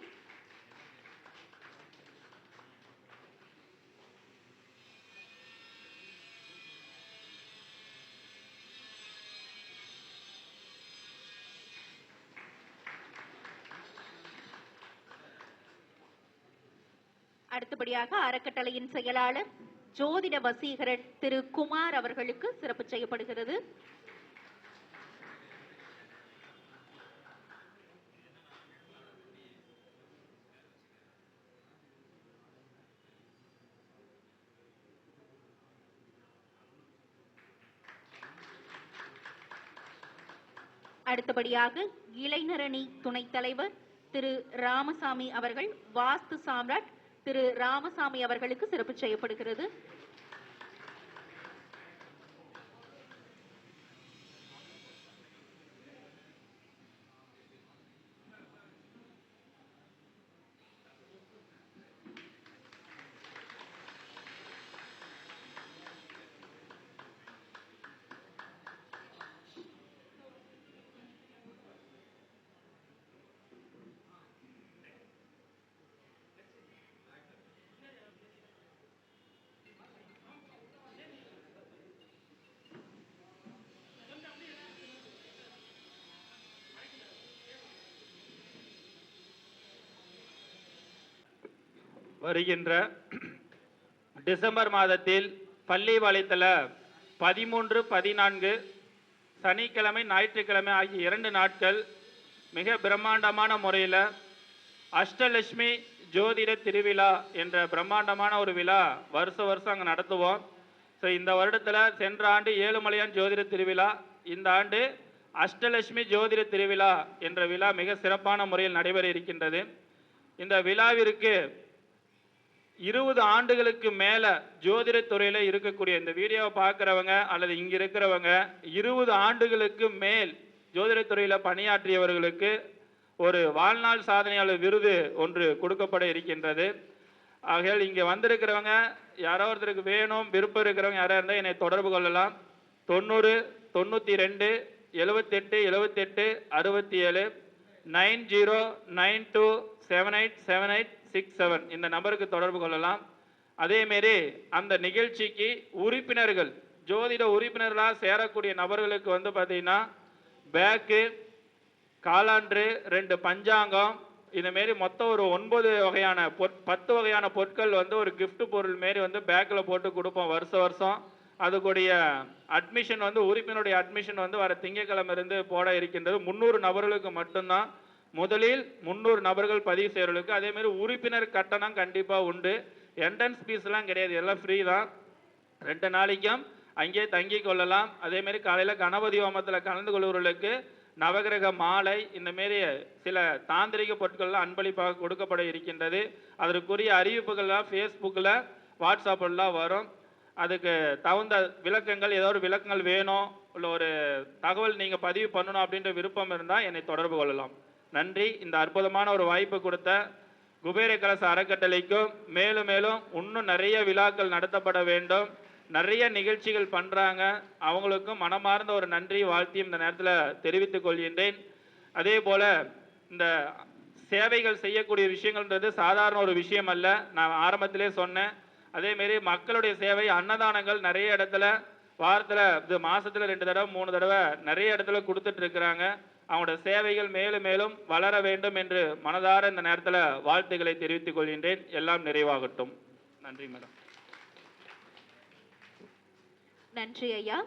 [SPEAKER 1] அடுத்தபடியாக அறக்கட்டளையின் செயலாளர் ஜோதிட வசீகரன் திரு குமார் அவர்களுக்கு சிறப்பு செய்யப்படுகிறது. அடுத்தபடியாக இளைஞரணி துணைத் தலைவர் திரு ராமசாமி அவர்கள், வாஸ்து சாம்ராட் திரு ராமசாமி அவர்களுக்கு சிறப்பு செய்யப்படுகிறது.
[SPEAKER 2] வருகின்ற டிசம்பர் மாதத்தில் பள்ளி வளையத்தில் 13, 14 சனிக்கிழமை ஞாயிற்றுக்கிழமை ஆகிய 2 நாட்கள் மிக பிரம்மாண்டமான முறையில் அஷ்டலட்சுமி ஜோதிட திருவிழா என்ற பிரம்மாண்டமான ஒரு விழா வருஷம் அங்கே நடத்துவோம். ஸோ இந்த வருடத்தில் சென்ற ஆண்டு ஏழுமலையான் ஜோதிட திருவிழா, இந்த ஆண்டு அஷ்டலட்சுமி ஜோதிட திருவிழா என்ற விழா மிக சிறப்பான முறையில் நடைபெற இருக்கின்றது. இந்த விழாவிற்கு 20 ஆண்டுகளுக்கு மேலே ஜோதிட துறையில் இருக்கக்கூடிய இந்த வீடியோவை பார்க்குறவங்க அல்லது இங்கே இருக்கிறவங்க 20 ஆண்டுகளுக்கு மேல் ஜோதிட துறையில் பணியாற்றியவர்களுக்கு ஒரு வாழ்நாள் சாதனையாளர் விருது ஒன்று கொடுக்கப்பட இருக்கின்றது. ஆகையால் இங்கே வந்திருக்கிறவங்க யாரோ ஒருத்தருக்கு வேணும், விருப்பம் இருக்கிறவங்க யாராக இருந்தால் என்னை தொடர்பு கொள்ளலாம். 90 92 78 78 67 9092 787867 இந்த நம்பருக்கு தொடர்பு கொள்ளலாம். அதேமாரி அந்த நிகழ்ச்சிக்கு உறுப்பினர்கள், ஜோதிட உறுப்பினர்களாக சேரக்கூடிய நபர்களுக்கு வந்து பார்த்தீங்கன்னா பேக்கு, காலாண்டு, 2 பஞ்சாங்கம், இதுமாரி மொத்தம் ஒரு 9 வகையான 10 வகையான பொருட்கள் வந்து ஒரு gift பொருள் மாரி வந்து பேக்கில் போட்டு கொடுப்போம் வருஷம். அதுக்குடைய அட்மிஷன் வந்து உறுப்பினருடைய அட்மிஷன் வந்து வர திங்கட்கிழமை இருந்து போட இருக்கின்றது. 300 நபர்களுக்கு மட்டும்தான். முதலில் 300 நபர்கள் பதிவு செய்கிறவர்களுக்கு. அதேமாரி உறுப்பினர் கட்டணம் கண்டிப்பாக உண்டு. என்ட்ரன்ஸ் ஃபீஸ்லாம் கிடையாது, எல்லாம் ஃப்ரீ தான். 2 நாளைக்கும் அங்கேயே தங்கி கொள்ளலாம். அதேமாரி காலையில் கணபதி ஹோமத்தில் கலந்து கொள்வர்களுக்கு நவகிரக மாலை, இந்தமாரி சில தாந்திரிக பொருட்கள்லாம் அன்பளிப்பாக கொடுக்கப்பட இருக்கின்றது. அதற்குரிய அறிவிப்புகள்லாம் ஃபேஸ்புக்கில், வாட்ஸ்அப்பெல்லாம் வரும். அதுக்கு தகுந்த விளக்கங்கள், ஏதோ ஒரு விளக்கங்கள் வேணும், இல்லை ஒரு தகவல் நீங்கள் பதிவு பண்ணணும் அப்படின்ற விருப்பம் இருந்தால் என்னை தொடர்பு கொள்ளலாம். நன்றி. இந்த அற்புதமான ஒரு வாய்ப்பு கொடுத்த குபேர கலச அறக்கட்டளைக்கும் மேலும் இன்னும் நிறைய விழாக்கள் நடத்தப்பட வேண்டும், நிறைய நிகழ்ச்சிகள் பண்ணுறாங்க, அவங்களுக்கும் மனமார்ந்த ஒரு நன்றி வாழ்த்தியும் இந்த நேரத்தில் தெரிவித்துக் கொள்கின்றேன். அதே போல் இந்த சேவைகள் செய்யக்கூடிய விஷயங்கள்ன்றது சாதாரண ஒரு விஷயம் அல்ல. நான் ஆரம்பத்திலே சொன்னேன். அதேமாரி மக்களுடைய சேவை, அன்னதானங்கள் நிறைய இடத்துல வாரத்தில், இது மாதத்தில் 2 தடவை 3 தடவை நிறைய இடத்துல கொடுத்துட்ருக்குறாங்க. அவங்களோட சேவைகள் மேலும் வளர வேண்டும் என்று மனதார இந்த நேரத்தில் வாழ்த்துக்களை தெரிவித்துக் கொள்கின்றேன். எல்லாம் நிறைவாகட்டும். நன்றி மேடம்.
[SPEAKER 1] நன்றி ஐயா.